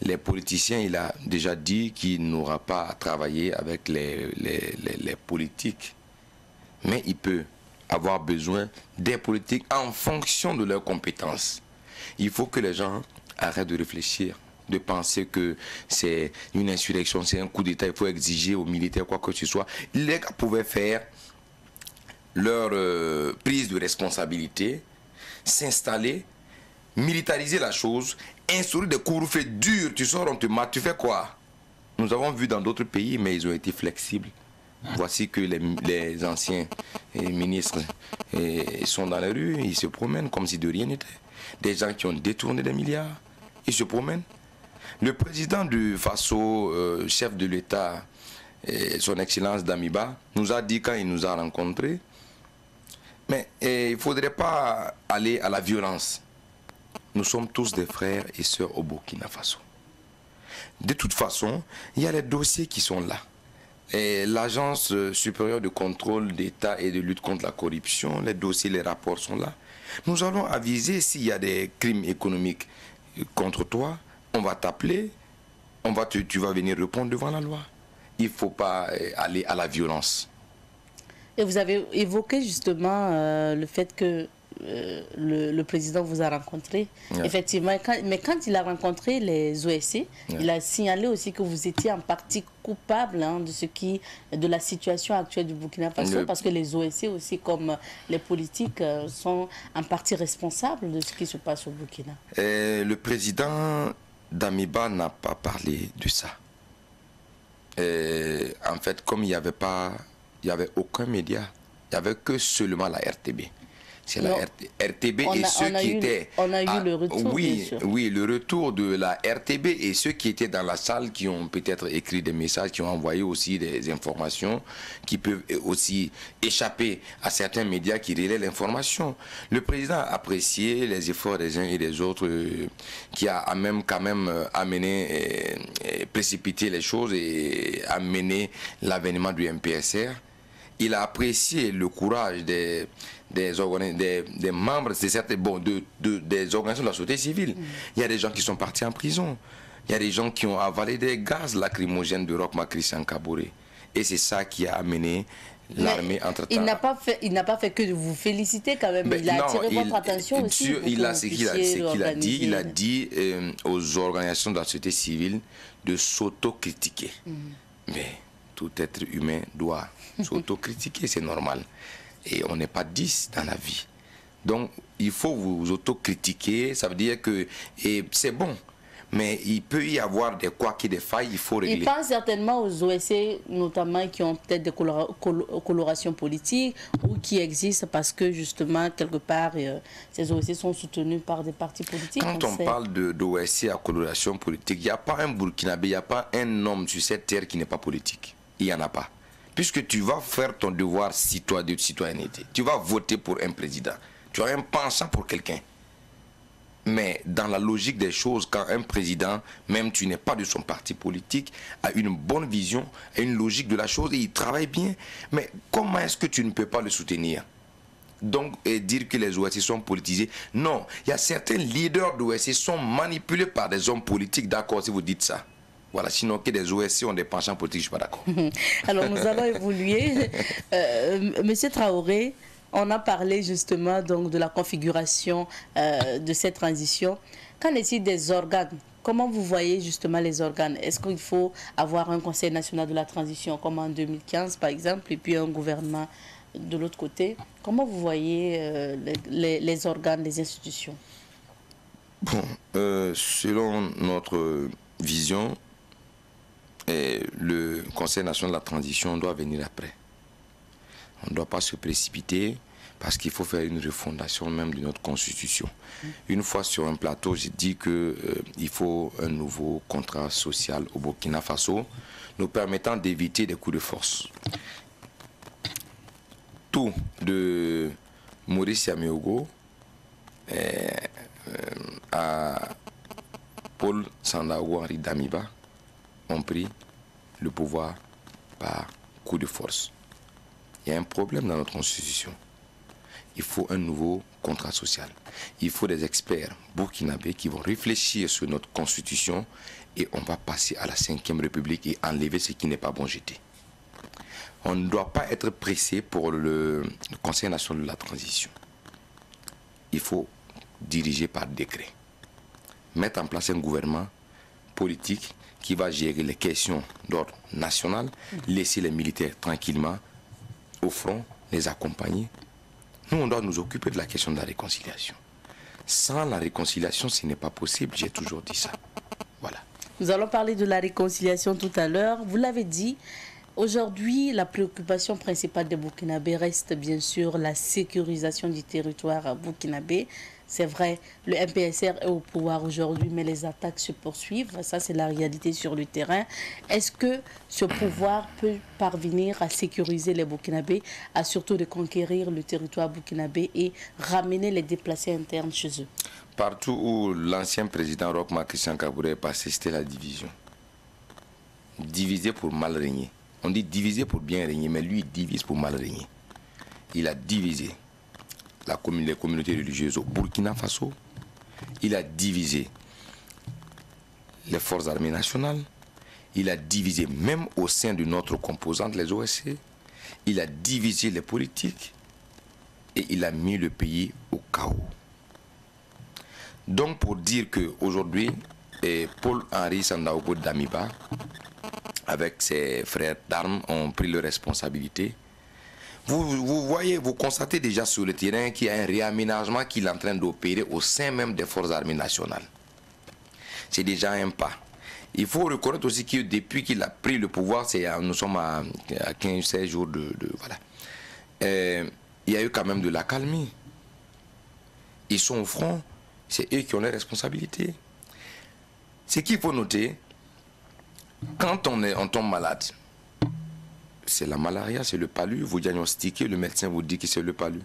S6: Les politiciens, il a déjà dit qu'il n'aura pas à travailler avec les politiques. Mais il peut avoir besoin des politiques en fonction de leurs compétences. Il faut que les gens arrêtent de réfléchir, de penser que c'est une insurrection, c'est un coup d'État, il faut exiger aux militaires quoi que ce soit. Les gars pouvaient faire leur prise de responsabilité, s'installer, militariser la chose, instaurer des couvre-feux durs, tu sors, on te mate, tu fais quoi? Nous avons vu dans d'autres pays, mais ils ont été flexibles. Voici que les anciens ministres sont dans la rue, ils se promènent comme si de rien n'était. Des gens qui ont détourné des milliards, ils se promènent. Le président du Faso, chef de l'État, son Excellence Damiba, nous a dit quand il nous a rencontrés, mais il ne faudrait pas aller à la violence. Nous sommes tous des frères et sœurs au Burkina Faso. De toute façon, il y a les dossiers qui sont là. L'Agence supérieure de contrôle d'État et de lutte contre la corruption, les dossiers, les rapports sont là. Nous allons aviser s'il y a des crimes économiques contre toi, on va t'appeler, tu vas venir répondre devant la loi. Il ne faut pas aller à la violence.
S2: Et vous avez évoqué justement le fait que le président vous a rencontré. Yeah. Effectivement, mais quand il a rencontré les OSC, yeah, il a signalé aussi que vous étiez en partie coupable de la situation actuelle du Burkina Faso, parce que les OSC aussi, comme les politiques, sont en partie responsables de ce qui se passe au Burkina.
S6: Le président Damiba n'a pas parlé de ça. En fait, comme il n'y avait aucun média, il n'y avait que seulement la RTB. C'est la RTB et ceux qui étaient...
S2: On a eu le retour,
S6: oui, le retour de la RTB et ceux qui étaient dans la salle, qui ont peut-être écrit des messages, qui ont envoyé aussi des informations, qui peuvent aussi échapper à certains médias qui relaient l'information. Le président a apprécié les efforts des uns et des autres, qui a même quand même amené, précipité les choses et amené l'avènement du MPSR. Il a apprécié le courage des membres des organisations de la société civile. Il y a des gens qui sont partis en prison. Il y a des gens qui ont avalé des gaz lacrymogènes de Roch Christian Kaboré. Et c'est ça qui a amené l'armée entre-temps.
S2: Il n'a pas fait que de vous féliciter quand même. Il a attiré votre attention aussi.
S6: Il a dit aux organisations de la société civile de s'autocritiquer. Mais tout être humain doit s'autocritiquer, c'est normal. Et on n'est pas 10 dans la vie. Donc, il faut vous autocritiquer. Ça veut dire que c'est bon. Mais il peut y avoir des couacs et des failles, il faut régler.
S2: Il pense certainement aux OSC, notamment qui ont peut-être des colorations politiques ou qui existent parce que, justement, quelque part, ces OSC sont soutenus par des partis politiques.
S6: Quand on parle d'OSC à coloration politique, il n'y a pas un Burkinabé, il n'y a pas un homme sur cette terre qui n'est pas politique. Il n'y en a pas. Puisque tu vas faire ton devoir de citoyenneté, tu vas voter pour un président, tu as un penchant pour quelqu'un. Mais dans la logique des choses, quand un président, même tu n'es pas de son parti politique, a une bonne vision, a une logique de la chose et il travaille bien, mais comment est-ce que tu ne peux pas le soutenir? Donc, dire que les OSC sont politisés, non. Il y a certains leaders d'OSC qui sont manipulés par des hommes politiques, d'accord, si vous dites ça. Voilà, sinon que des OSC ont des penchants politiques, je ne suis pas d'accord.
S2: Alors, nous allons évoluer. Monsieur Traoré, on a parlé justement donc, de la configuration de cette transition. Qu'en est-il des organes? Comment vous voyez justement les organes? Est-ce qu'il faut avoir un Conseil national de la transition comme en 2015 par exemple, et puis un gouvernement de l'autre côté? Comment vous voyez les organes, les institutions?
S6: Bon, selon notre vision, le Conseil national de la transition doit venir après. On ne doit pas se précipiter parce qu'il faut faire une refondation même de notre constitution. Une fois sur un plateau, j'ai dit qu'il faut un nouveau contrat social au Burkina Faso nous permettant d'éviter des coups de force. Tout de Maurice Yameogo à Paul Sandaogo Henri Damiba ont pris le pouvoir par coup de force. Il y a un problème dans notre constitution. Il faut un nouveau contrat social. Il faut des experts burkinabés qui vont réfléchir sur notre constitution et on va passer à la 5e République et enlever ce qui n'est pas bon jeté. On ne doit pas être pressé pour le Conseil national de la transition. Il faut diriger par décret. Mettre en place un gouvernement politique qui va gérer les questions d'ordre national, laisser les militaires tranquillement au front, les accompagner. Nous, on doit nous occuper de la question de la réconciliation. Sans la réconciliation, ce n'est pas possible, j'ai toujours dit ça. Voilà.
S2: Nous allons parler de la réconciliation tout à l'heure. Vous l'avez dit, aujourd'hui, la préoccupation principale des Burkinabés reste bien sûr la sécurisation du territoire burkinabé. C'est vrai, le MPSR est au pouvoir aujourd'hui, mais les attaques se poursuivent. Ça, c'est la réalité sur le terrain. Est-ce que ce pouvoir peut parvenir à sécuriser les Burkinabés, à surtout de conquérir le territoire burkinabé et ramener les déplacés internes chez eux?
S6: Partout où l'ancien président Roch Marc Christian Kaboré est passé, c'était la division. Diviser pour mal régner. On dit diviser pour bien régner, mais lui, il divise pour mal régner. Il a divisé les communautés religieuses au Burkina Faso. Il a divisé les forces armées nationales. Il a divisé même au sein de notre composante, les OSC. Il a divisé les politiques. Et il a mis le pays au chaos. Donc pour dire qu'aujourd'hui, Paul-Henri Sandaogo Damiba, avec ses frères d'armes, ont pris leurs responsabilités. Vous voyez, vous constatez déjà sur le terrain qu'il y a un réaménagement qu'il est en train d'opérer au sein même des forces armées nationales. C'est déjà un pas. Il faut reconnaître aussi que depuis qu'il a pris le pouvoir, nous sommes à 15-16 jours voilà. Il y a eu quand même de l'accalmie. Ils sont au front, c'est eux qui ont les responsabilités. Ce qu'il faut noter, quand on tombe malade, c'est la malaria, c'est le palu, vous diagnostiquez, le médecin vous dit que c'est le palu.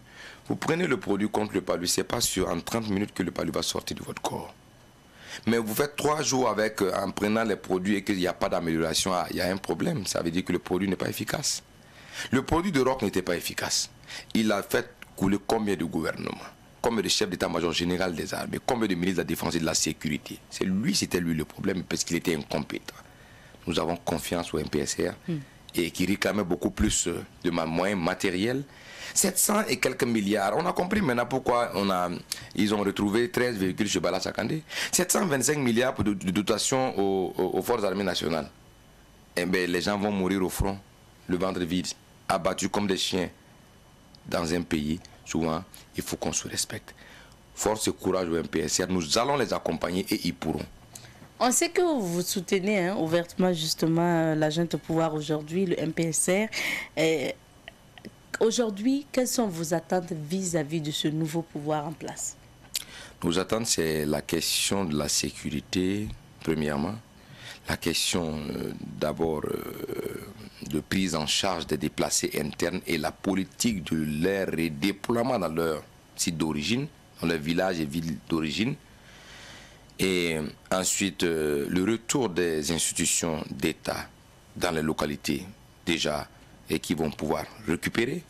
S6: Vous prenez le produit contre le palu, ce n'est pas en 30 minutes que le palu va sortir de votre corps. Mais vous faites 3 jours en prenant les produits et qu'il n'y a pas d'amélioration, il y a un problème, ça veut dire que le produit n'est pas efficace. Le produit de Roch n'était pas efficace. Il a fait couler combien de gouvernements, combien de chefs d'état-major général des armées, combien de ministres de la défense et de la sécurité. C'était lui le problème parce qu'il était incompétent. Nous avons confiance au MPSR. Et qui réclamait beaucoup plus de moyens matériels. 700 et quelques milliards. On a compris maintenant pourquoi ils ont retrouvé 13 véhicules chez Bala Sakandé. 725 milliards de dotation aux forces armées nationales. Eh bien, les gens vont mourir au front, le ventre vide, abattus comme des chiens. Dans un pays, souvent, il faut qu'on se respecte. Force et courage au MPSR, nous allons les accompagner et ils pourront.
S2: On sait que vous soutenez ouvertement justement la junte au pouvoir aujourd'hui, le MPSR. Aujourd'hui, quelles sont vos attentes vis-à-vis de ce nouveau pouvoir en place?
S6: Nos attentes, c'est la question de la sécurité, premièrement. La question d'abord de prise en charge des déplacés internes et la politique de leur redéploiement dans leur site d'origine, dans leur village et ville d'origine. Et ensuite, le retour des institutions d'État dans les localités déjà et qui vont pouvoir récupérer.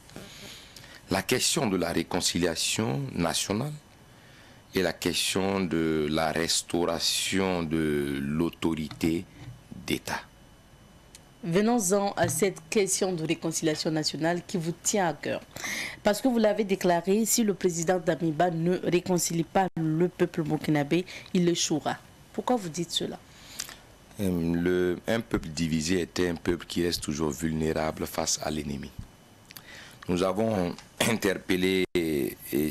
S6: La question de la réconciliation nationale et la question de la restauration de l'autorité d'État.
S2: Venons-en à cette question de réconciliation nationale qui vous tient à cœur. Parce que vous l'avez déclaré, si le président Damiba ne réconcilie pas le peuple burkinabé, il échouera. Pourquoi vous dites cela?
S6: Un peuple divisé est un peuple qui reste toujours vulnérable face à l'ennemi. Nous avons interpellé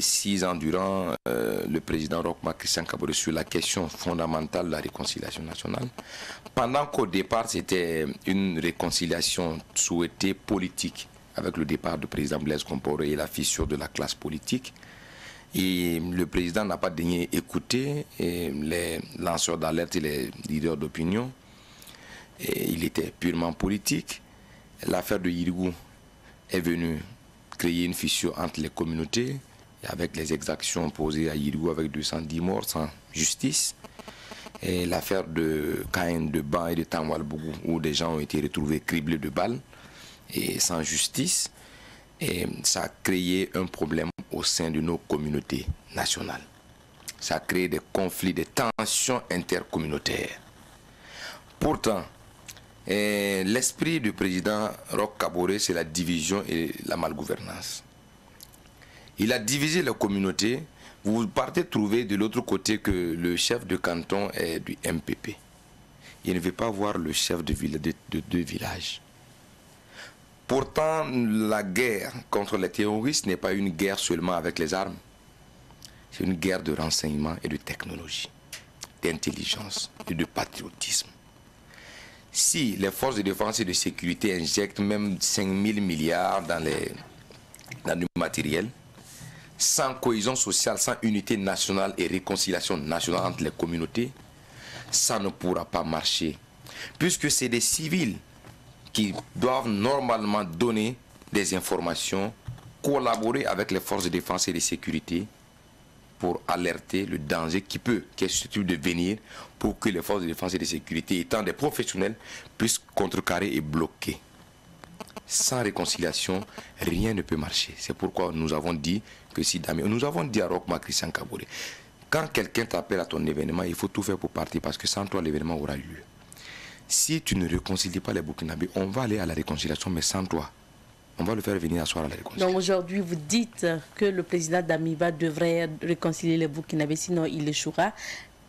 S6: 6 ans durant le président Roch Marc Christian Kaboré sur la question fondamentale de la réconciliation nationale. Pendant qu'au départ, c'était une réconciliation souhaitée politique, avec le départ du président Blaise Compaoré et la fissure de la classe politique. Et le président n'a pas daigné écouter les lanceurs d'alerte et les leaders d'opinion. Il était purement politique. L'affaire de Yirigou est venue créer une fissure entre les communautés, avec les exactions posées à Yirigou avec 210 morts sans justice. Et l'affaire de Caïn, de Ban et de Tamwalbougou, où des gens ont été retrouvés criblés de balles et sans justice. Et ça a créé un problème au sein de nos communautés nationales. Ça a créé des conflits, des tensions intercommunautaires. Pourtant, l'esprit du président Roch Kaboré, c'est la division et la malgouvernance. Il a divisé la communauté. Vous partez trouver de l'autre côté que le chef de canton est du MPP. Il ne veut pas voir le chef de 2 villages. Pourtant, la guerre contre les terroristes n'est pas une guerre seulement avec les armes. C'est une guerre de renseignement et de technologie, d'intelligence et de patriotisme. Si les forces de défense et de sécurité injectent même 5 000 milliards dans le matériel, sans cohésion sociale, sans unité nationale et réconciliation nationale entre les communautés, ça ne pourra pas marcher. Puisque c'est des civils qui doivent normalement donner des informations, collaborer avec les forces de défense et de sécurité pour alerter le danger qui est susceptible de venir, pour que les forces de défense et de sécurité, étant des professionnels, puissent contrecarrer et bloquer. Sans réconciliation, rien ne peut marcher. C'est pourquoi nous avons dit que si Dami, nous avons dit à Roch Marc Christian Kaboré, quand quelqu'un t'appelle à ton événement, il faut tout faire pour partir, parce que sans toi, l'événement aura eu lieu. Si tu ne réconcilies pas les Burkinabés, on va aller à la réconciliation, mais sans toi. On va le faire venir asseoir à la réconciliation.
S2: Donc aujourd'hui, vous dites que le président Damiba devrait réconcilier les Burkinabés, sinon il échouera.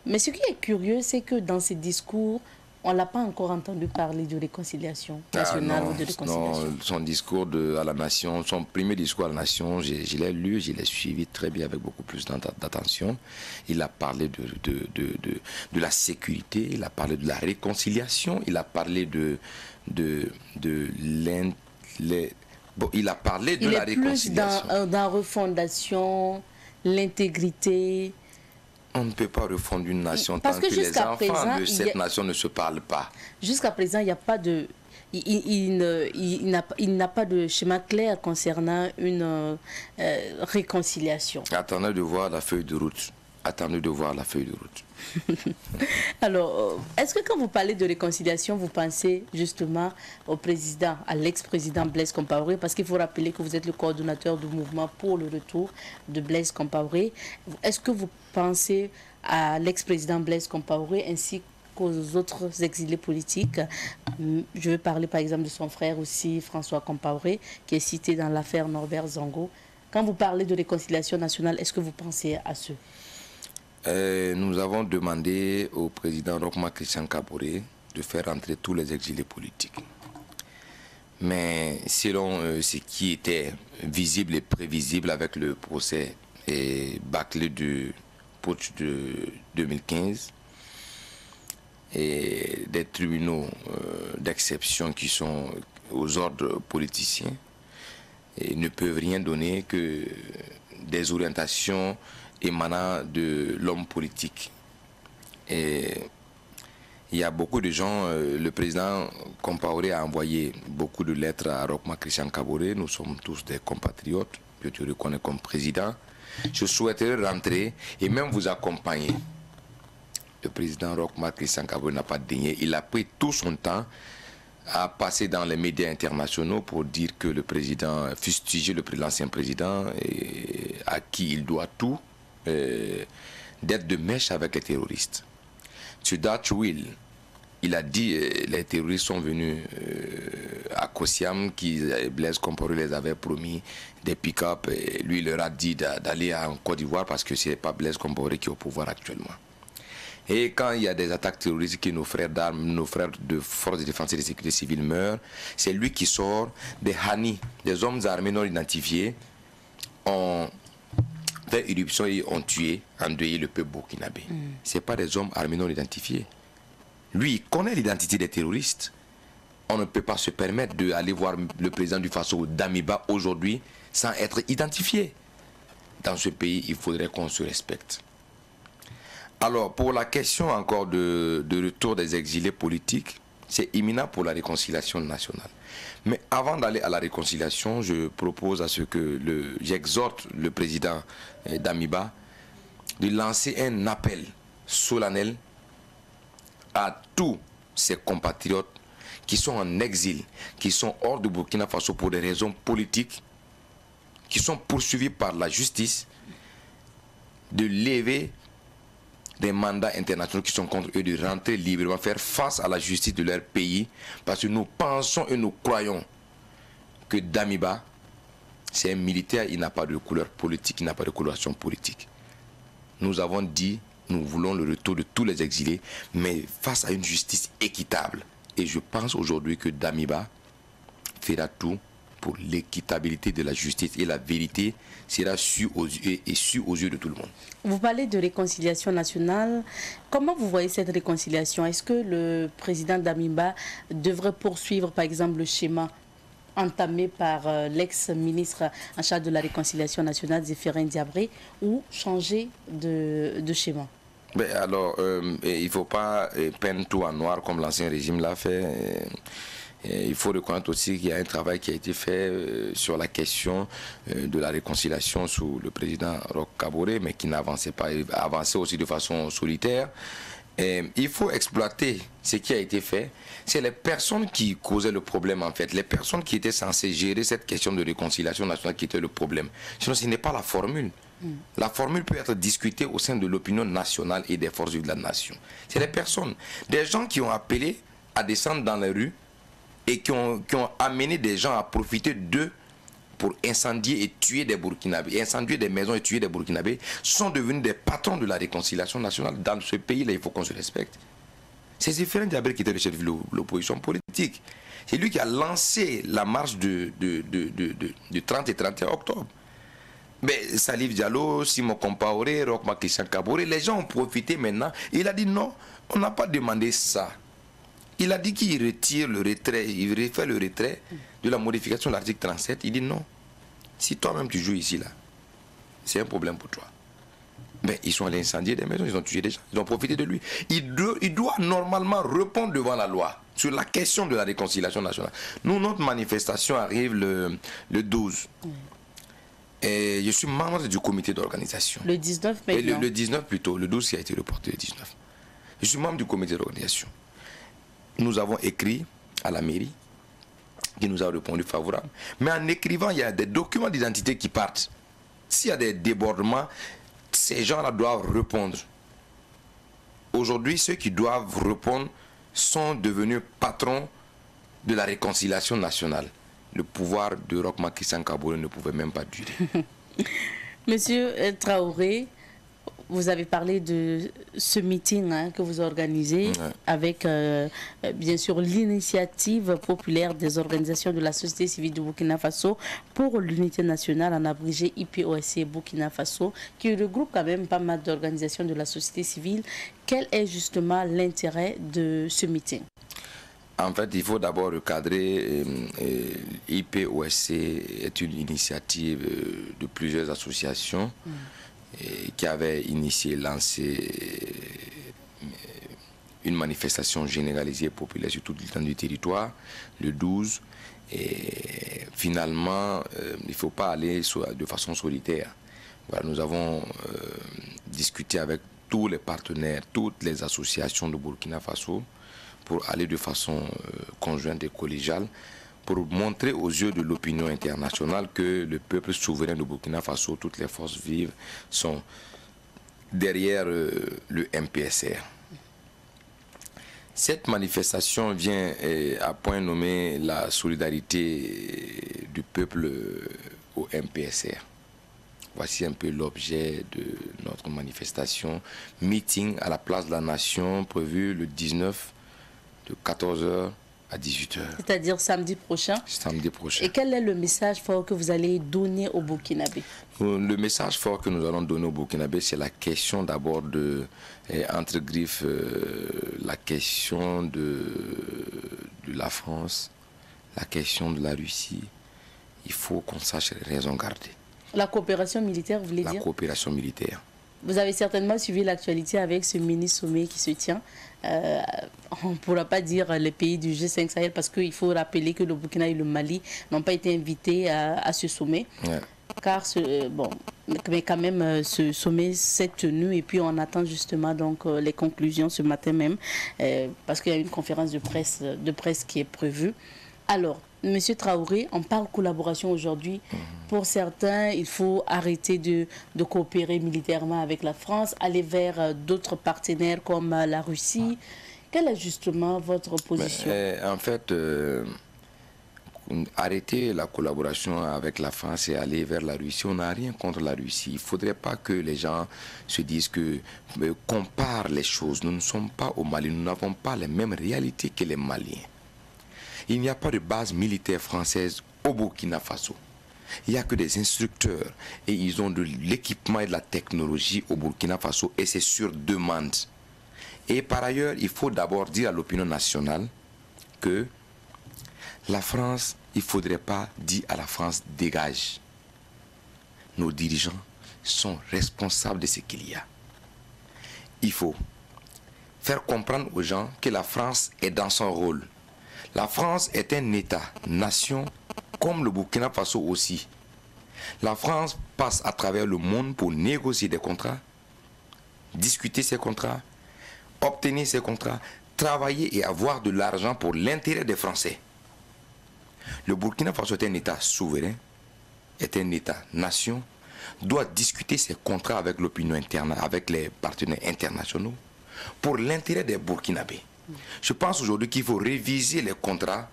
S2: Mais ce qui est curieux, c'est que dans ses discours, on ne l'a pas encore entendu parler de réconciliation nationale ou de réconciliation.
S6: Non, son discours à la nation, son premier discours à la nation, je l'ai lu, je l'ai suivi très bien avec beaucoup plus d'attention. Il a parlé de la sécurité, il a parlé de la réconciliation, il a parlé il a parlé de la réconciliation.
S2: Il est plus dans refondation, l'intégrité.
S6: On ne peut pas refondre une nation tant que les enfants de cette nation ne se parlent pas.
S2: Jusqu'à présent, il n'y a pas de... Il n'a pas de schéma clair concernant une réconciliation.
S6: Attendez de voir la feuille de route. Attendez de voir la feuille de route.
S2: Alors, est-ce que quand vous parlez de réconciliation, vous pensez justement au président, à l'ex-président Blaise Compaoré, parce qu'il faut rappeler que vous êtes le coordonnateur du mouvement pour le retour de Blaise Compaoré. Est-ce que vous pensez à l'ex-président Blaise Compaoré ainsi qu'aux autres exilés politiques? Je veux parler par exemple de son frère aussi, François Compaoré, qui est cité dans l'affaire Norbert Zongo. Quand vous parlez de réconciliation nationale, est-ce que vous pensez à ceux?
S6: Nous avons demandé au président Roch Marc Christian Kaboré de faire entrer tous les exilés politiques. Mais selon ce qui était visible et prévisible avec le procès bâclé du putsch de 2015 et des tribunaux d'exception qui sont aux ordres politiciens, et ne peuvent rien donner que des orientations émanant de l'homme politique. Et il y a beaucoup de gens, le président Compaoré a envoyé beaucoup de lettres à Roch Marc Christian Kaboré. Nous sommes tous des compatriotes, je te reconnais comme président. Je souhaiterais rentrer et même vous accompagner. Le président Roch Marc Christian Kaboré n'a pas daigné. Il a pris tout son temps à passer dans les médias internationaux pour dire que le président fustigeait l'ancien président, et à qui il doit tout, d'être de mèche avec les terroristes. Sur Dutch Will, il a dit les terroristes sont venus à Kosiam, Blaise Compaoré les avait promis des pick-up, et lui il leur a dit d'aller en Côte d'Ivoire parce que ce n'est pas Blaise Compaoré qui est au pouvoir actuellement. Et quand il y a des attaques terroristes que nos frères d'armes, nos frères de forces de défense et de sécurité civile meurent, c'est lui qui sort des Hani, des hommes armés non identifiés, ont fait éruption et ont tué, endeuillé le peuple burkinabé. Ce n'est pas des hommes armés non identifiés. Lui, il connaît l'identité des terroristes. On ne peut pas se permettre d'aller voir le président du Faso, Damiba, aujourd'hui, sans être identifié. Dans ce pays, il faudrait qu'on se respecte. Alors, pour la question encore de retour des exilés politiques, c'est imminent pour la réconciliation nationale. Mais avant d'aller à la réconciliation, je propose à ce que j'exhorte le président Damiba de lancer un appel solennel à tous ses compatriotes qui sont en exil, qui sont hors de Burkina Faso pour des raisons politiques, qui sont poursuivis par la justice, de lever des mandats internationaux qui sont contre eux, de rentrer librement, faire face à la justice de leur pays, parce que nous pensons et nous croyons que Damiba, c'est un militaire, il n'a pas de couleur politique, il n'a pas de coloration politique. Nous avons dit, nous voulons le retour de tous les exilés, mais face à une justice équitable. Et je pense aujourd'hui que Damiba fera tout pour l'équitabilité de la justice, et la vérité sera sue aux yeux de tout le monde.
S2: Vous parlez de réconciliation nationale. Comment vous voyez cette réconciliation? Est-ce que le président Damiba devrait poursuivre par exemple le schéma entamé par l'ex-ministre en charge de la réconciliation nationale, Zéphirin Diabré, ou changer de schéma?
S6: Ben alors, il ne faut pas peindre tout en noir comme l'ancien régime l'a fait. Il faut reconnaître aussi qu'il y a un travail qui a été fait sur la question de la réconciliation sous le président Roch Kaboré, mais qui n'avançait pas, il avançait aussi de façon solitaire. Il faut exploiter ce qui a été fait. C'est les personnes qui causaient le problème en fait, les personnes qui étaient censées gérer cette question de réconciliation nationale qui était le problème. Sinon, ce n'est pas la formule. La formule peut être discutée au sein de l'opinion nationale et des forces vives de la nation. C'est les personnes, des gens qui ont appelé à descendre dans les rues et qui ont amené des gens à profiter d'eux pour incendier et tuer des Burkinabés, incendier des maisons et tuer des Burkinabés, sont devenus des patrons de la réconciliation nationale. Dans ce pays-là, il faut qu'on se respecte. C'est Zéphirin Diabré qui était le chef de l'opposition politique. C'est lui qui a lancé la marche du 30 et 31 octobre. Mais Salif Diallo, Simon Compaoré, Roch Marc Christian Kaboré, les gens ont profité maintenant. Il a dit non, on n'a pas demandé ça. Il a dit qu'il retire le retrait, il refait le retrait de la modification de l'article 37. Il dit non. Si toi-même tu joues ici, là, c'est un problème pour toi. Mais ils sont allés incendier des maisons, ils ont tué des gens, ils ont profité de lui. Il doit normalement répondre devant la loi sur la question de la réconciliation nationale. Nous, notre manifestation arrive le 12. Et je suis membre du comité d'organisation.
S2: Le 19 maintenant.
S6: Le 19 plutôt, le 12 qui a été reporté le 19. Je suis membre du comité d'organisation. Nous avons écrit à la mairie qui nous a répondu favorable. Mais en écrivant, il y a des documents d'identité qui partent. S'il y a des débordements, ces gens-là doivent répondre. Aujourd'hui, ceux qui doivent répondre sont devenus patrons de la réconciliation nationale. Le pouvoir de Roch Marc Christian Kaboré ne pouvait même pas durer.
S2: Monsieur Traoré, vous avez parlé de ce meeting que vous organisez avec, bien sûr, l'initiative populaire des organisations de la société civile du Burkina Faso pour l'unité nationale, en abrégé IPOSC Burkina Faso, qui regroupe quand même pas mal d'organisations de la société civile. Quel est justement l'intérêt de ce meeting?
S6: En fait, il faut d'abord recadrer. IPOSC est une initiative de plusieurs associations qui avait lancé une manifestation généralisée et populaire sur tout l'étendue du territoire, le 12. Et finalement, il ne faut pas aller de façon solitaire. Voilà, nous avons discuté avec tous les partenaires, toutes les associations de Burkina Faso pour aller de façon conjointe et collégiale pour montrer aux yeux de l'opinion internationale que le peuple souverain de Burkina Faso, toutes les forces vives, sont derrière le MPSR. Cette manifestation vient à point nommé la solidarité du peuple au MPSR. Voici un peu l'objet de notre manifestation. Meeting à la place de la Nation prévu le 19 de 14h à 18h.
S2: C'est-à-dire samedi prochain.
S6: Samedi prochain.
S2: Et quel est le message fort que vous allez donner aux Burkinabés?
S6: Le message fort que nous allons donner aux Burkinabés, c'est la question d'abord de, entre griffes, la question de la France, la question de la Russie. Il faut qu'on sache les raisons garder.
S2: La coopération militaire, vous voulez dire?
S6: La coopération militaire.
S2: Vous avez certainement suivi l'actualité avec ce mini-sommet qui se tient. On ne pourra pas dire les pays du G5 Sahel parce qu'il faut rappeler que le Burkina et le Mali n'ont pas été invités à ce sommet. Ouais. Car, mais quand même, ce sommet s'est tenu et puis on attend justement donc, les conclusions ce matin même parce qu'il y a une conférence de presse qui est prévue. Alors, Monsieur Traoré, on parle collaboration aujourd'hui. Pour certains, il faut arrêter de coopérer militairement avec la France, aller vers d'autres partenaires comme la Russie. Quelle est justement votre position?
S6: En fait, arrêter la collaboration avec la France et aller vers la Russie, on n'a rien contre la Russie. Il ne faudrait pas que les gens se disent que comparent les choses. Nous ne sommes pas au Mali, nous n'avons pas les mêmes réalités que les Maliens. Il n'y a pas de base militaire française au Burkina Faso. Il n'y a que des instructeurs et ils ont de l'équipement et de la technologie au Burkina Faso et c'est sur demande. Et par ailleurs, il faut d'abord dire à l'opinion nationale que La France, il ne faudrait pas dire à la France dégage. Nos dirigeants sont responsables de ce qu'il y a. Il faut faire comprendre aux gens que la France est dans son rôle. La France est un État, nation, comme le Burkina Faso aussi. La France passe à travers le monde pour négocier des contrats, discuter ces contrats, obtenir ces contrats, travailler et avoir de l'argent pour l'intérêt des Français. Le Burkina Faso est un État souverain, est un État nation, doit discuter ses contrats avec l'opinion interne, avec les partenaires internationaux, pour l'intérêt des Burkinabés. Je pense aujourd'hui qu'il faut réviser les contrats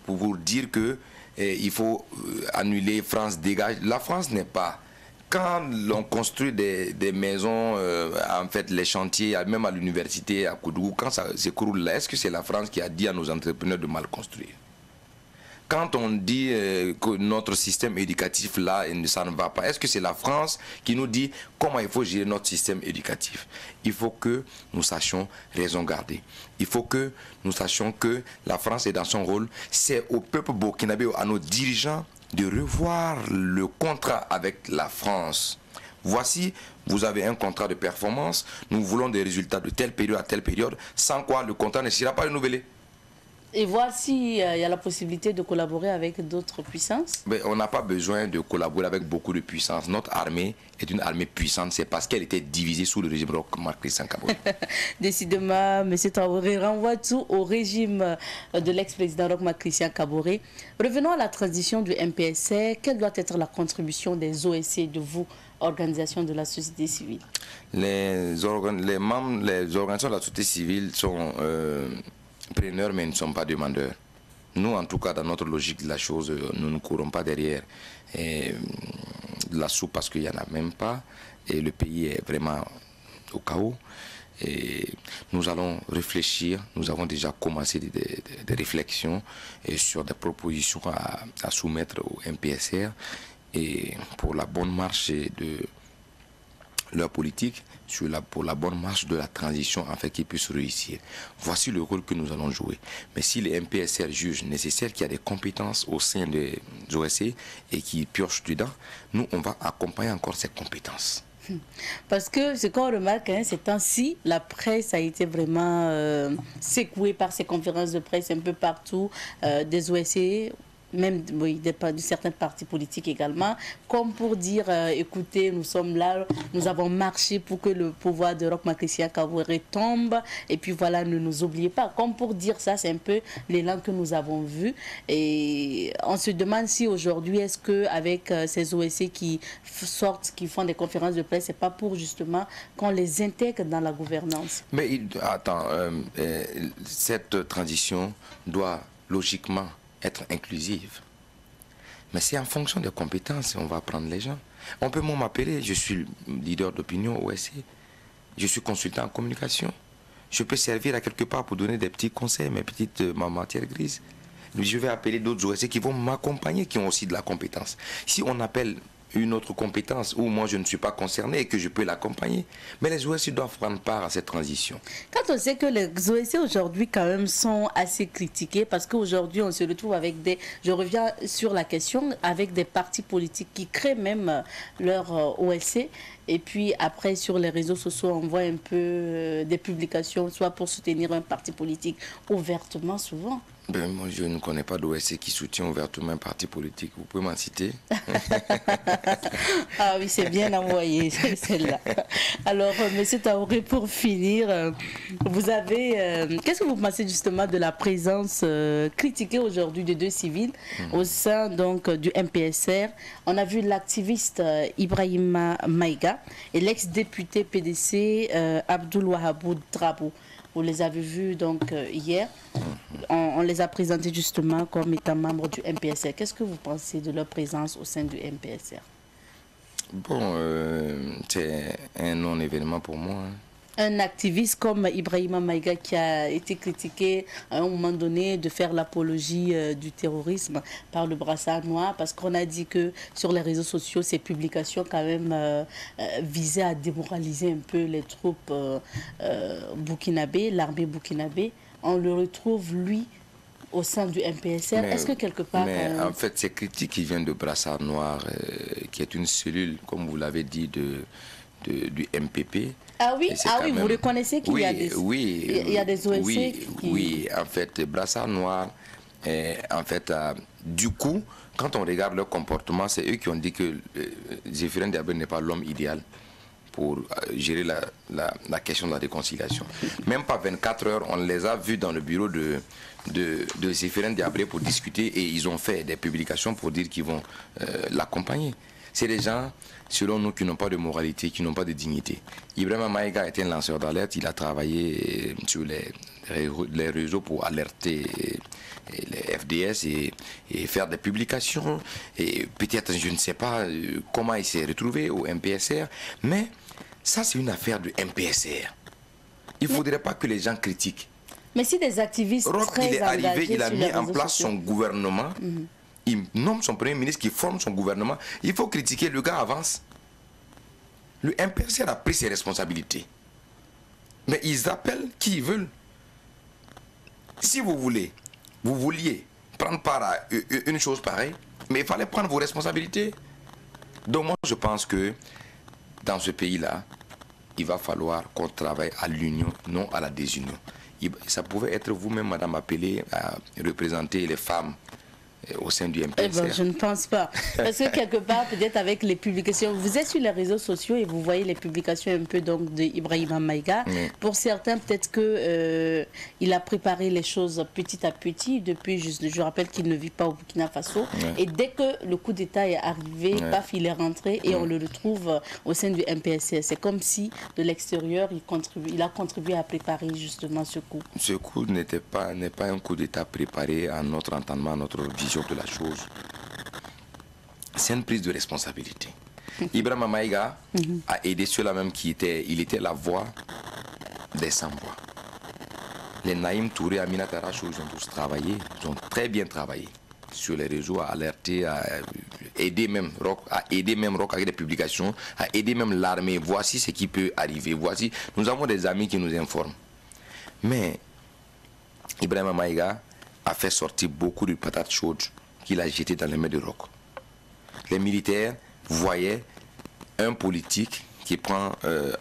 S6: pour vous dire que il faut annuler France dégage. La France n'est pas... Quand l'on construit des maisons, en fait les chantiers, même à l'université à Koudougou, quand ça s'écroule là, est-ce que c'est la France qui a dit à nos entrepreneurs de mal construire? Quand on dit que notre système éducatif là, ça ne va pas, est-ce que c'est la France qui nous dit comment il faut gérer notre système éducatif? Il faut que nous sachions raison garder. Il faut que nous sachions que la France est dans son rôle. C'est au peuple burkinabé, à nos dirigeants, de revoir le contrat avec la France. Voici, vous avez un contrat de performance, nous voulons des résultats de telle période à telle période, sans quoi le contrat ne sera pas renouvelé.
S2: Et voir s'il y a la possibilité de collaborer avec d'autres puissances.
S6: Mais on n'a pas besoin de collaborer avec beaucoup de puissances. Notre armée est une armée puissante. C'est parce qu'elle était divisée sous le régime Roch-Marc Christian Kaboré.
S2: Décidément, M. Traoré renvoie tout au régime de l'ex-président Roch-Marc Christian Kaboré. Revenons à la transition du MPSR. Quelle doit être la contribution des OSC, de vous, organisations de la société civile?
S6: Les organisations de la société civile sont... preneurs, mais ne sont pas demandeurs. Nous, en tout cas, dans notre logique de la chose, nous ne courons pas derrière la soupe parce qu'il n'y en a même pas. Et le pays est vraiment au chaos. Et nous allons réfléchir. Nous avons déjà commencé des réflexions sur des propositions à soumettre au MPSR et pour la bonne marche de leur politique, pour la bonne marche de la transition afin qu'ils puissent réussir. Voici le rôle que nous allons jouer. Mais si les MPSR jugent nécessaire qu'il y a des compétences au sein des OSC et qui piochent dedans, nous, on va accompagner encore ces compétences.
S2: Parce que ce qu'on remarque, ces temps-ci, la presse a été vraiment secouée par ces conférences de presse un peu partout, des OSC, même oui, de certains partis politiques également, comme pour dire, écoutez, nous sommes là, nous avons marché pour que le pouvoir de Roch-Marc Christian Kaboré tombe, et puis voilà, ne nous oubliez pas. Comme pour dire ça, c'est un peu l'élan que nous avons vu. Et on se demande si aujourd'hui, est-ce qu'avec ces OSC qui sortent, qui font des conférences de presse, c'est pas pour justement qu'on les intègre dans la gouvernance? Mais
S6: attends, cette transition doit logiquement être inclusive. Mais c'est en fonction des compétences, on va prendre les gens. On peut m'appeler, je suis leader d'opinion OSC, je suis consultant en communication. Je peux servir à quelque part pour donner des petits conseils, ma matière grise. Je vais appeler d'autres OSC qui vont m'accompagner, qui ont aussi de la compétence. Si on appelle une autre compétence où moi je ne suis pas concerné et que je peux l'accompagner. Mais les OSC doivent prendre part à cette transition.
S2: Quand on sait que les OSC aujourd'hui quand même sont assez critiqués parce qu'aujourd'hui on se retrouve avec des, je reviens sur la question, avec des partis politiques qui créent même leur OSC et puis après sur les réseaux sociaux on voit un peu des publications soit pour soutenir un parti politique ouvertement souvent.
S6: Ben, moi, je ne connais pas d'OSC qui soutient ouvertement un parti politique. Vous pouvez m'en citer?
S2: Ah oui, c'est bien envoyé, celle-là. Alors, M. Traoré, pour finir, vous avez... qu'est-ce que vous pensez justement de la présence critiquée aujourd'hui de deux civils au sein donc, du MPSR? On a vu l'activiste Ibrahima Maïga et l'ex-député PDC Abdoul Wahabou Drabou. Vous les avez vus donc hier. On les a présentés justement comme étant membres du MPSR. Qu'est-ce que vous pensez de leur présence au sein du MPSR?
S6: Bon, c'est un non-événement pour moi.
S2: Un activiste comme Ibrahima Maïga qui a été critiqué à un moment donné de faire l'apologie du terrorisme par le brassard noir parce qu'on a dit que sur les réseaux sociaux, ces publications quand même visaient à démoraliser un peu les troupes burkinabées, l'armée burkinabé. On le retrouve, lui, au sein du MPSR. Est-ce que quelque part...
S6: Mais en fait, ces critiques qui viennent de Brassard Noir, qui est une cellule, comme vous l'avez dit, du MPP.
S2: Ah oui,
S6: même...
S2: vous reconnaissez qu'il y a des, il y a des OSC
S6: Oui, en fait, Brassard Noir, en fait, du coup, quand on regarde leur comportement, c'est eux qui ont dit que Zéphirin Diaby n'est pas l'homme idéal pour gérer la question de la réconciliation. Même pas 24 heures, on les a vus dans le bureau de Zéphirin Diaby pour discuter et ils ont fait des publications pour dire qu'ils vont l'accompagner. C'est des gens, selon nous, qui n'ont pas de moralité, qui n'ont pas de dignité. Ibrahima Maïga était un lanceur d'alerte, il a travaillé sur les réseaux pour alerter les FDS et faire des publications. Et peut-être, je ne sais pas comment il s'est retrouvé au MPSR, mais ça, c'est une affaire du MPSR. Il ne faudrait pas que les gens critiquent.
S2: Mais si des activistes très
S6: il est arrivé,
S2: engagés
S6: il a mis en place
S2: sociaux.
S6: son gouvernement, il nomme son premier ministre qui forme son gouvernement. Il faut critiquer, le gars avance. Le MPSR a pris ses responsabilités. Mais ils appellent qui ils veulent. Si vous vouliez prendre part à une chose pareille, mais il fallait prendre vos responsabilités. Donc moi je pense que dans ce pays-là, il va falloir qu'on travaille à l'union, non à la désunion. Ça pouvait être vous-même, madame, appelée à représenter les femmes au sein du MPSR.
S2: Eh ben, je ne pense pas. Parce que quelque part, peut-être avec les publications, vous êtes sur les réseaux sociaux et vous voyez les publications un peu donc de Ibrahima Maïga. Pour certains, peut-être que il a préparé les choses petit à petit. Depuis, je rappelle qu'il ne vit pas au Burkina Faso. Et dès que le coup d'État est arrivé, paf, il est rentré et on le retrouve au sein du MPSR. C'est comme si de l'extérieur, il a contribué à préparer justement ce coup.
S6: Ce coup n'est pas un coup d'État préparé à notre entendement, à notre vision de la chose. C'est une prise de responsabilité. Ibrahima Maïga a aidé ceux-là même il était la voix des sans-voix. Les Naïm Touré, Amina Tarachou, ils ont tous travaillé, ils ont très bien travaillé sur les réseaux, à alerter, à aider même Rock avec des publications, à aider même l'armée. Voici ce qui peut arriver. Voici, nous avons des amis qui nous informent. Mais Ibrahima Maïga a fait sortir beaucoup de patates chaudes qu'il a jetées dans les mains de Rock. Les militaires voyaient un politique qui prend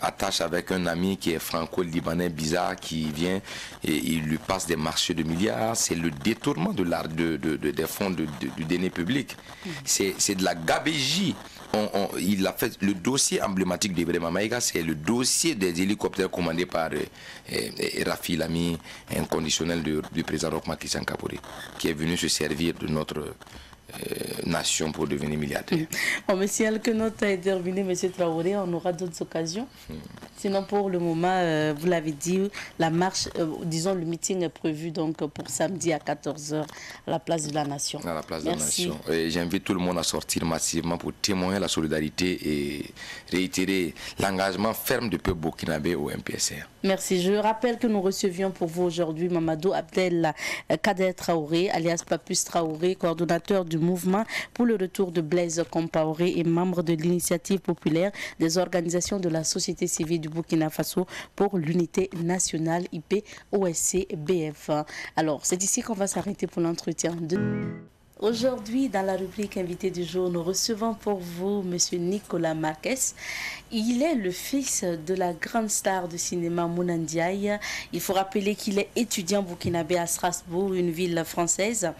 S6: attache avec un ami qui est franco-libanais bizarre qui vient et il lui passe des marchés de milliards. C'est le détournement des fonds du denier public. C'est de la gabégie. Il a fait le dossier emblématique d'Ibrahima Maïga, c'est le dossier des hélicoptères commandés par Rafi Lami, inconditionnel du président Roch-Marc Christian Kabore, qui est venu se servir de notre nation pour devenir milliardaire.
S2: Monsieur Alkenot a terminé, monsieur Traoré, on aura d'autres occasions. Sinon, pour le moment, vous l'avez dit, la marche, disons le meeting est prévu donc pour samedi à 14h à la place de la Nation.
S6: À la place de la Nation. J'invite tout le monde à sortir massivement pour témoigner la solidarité et réitérer l'engagement ferme du peuple burkinabé au MPSR.
S2: Merci. Je rappelle que nous recevions pour vous aujourd'hui Mamadou Abdel Kader Traoré, alias Papus Traoré, coordonnateur du mouvement pour le retour de Blaise Compaoré et membre de l'initiative populaire des organisations de la société civile du Burkina Faso pour l'unité nationale IP-OSC-BF. Alors, c'est ici qu'on va s'arrêter pour l'entretien. Aujourd'hui, dans la rubrique invité du jour, nous recevons pour vous M. Nicolas Marques. Il est le fils de la grande star de cinéma Mouna Ndiaye. Il faut rappeler qu'il est étudiant burkinabé à Strasbourg, une ville française.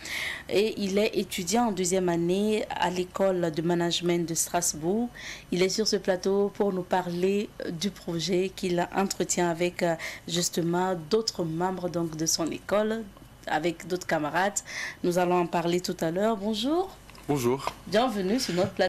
S2: Et il est étudiant en deuxième année à l'école de management de Strasbourg. Il est sur ce plateau pour nous parler du projet qu'il entretient avec justement d'autres membres donc, de son école, avec d'autres camarades. Nous allons en parler tout à l'heure. Bonjour.
S7: Bonjour.
S2: Bienvenue sur notre plateau.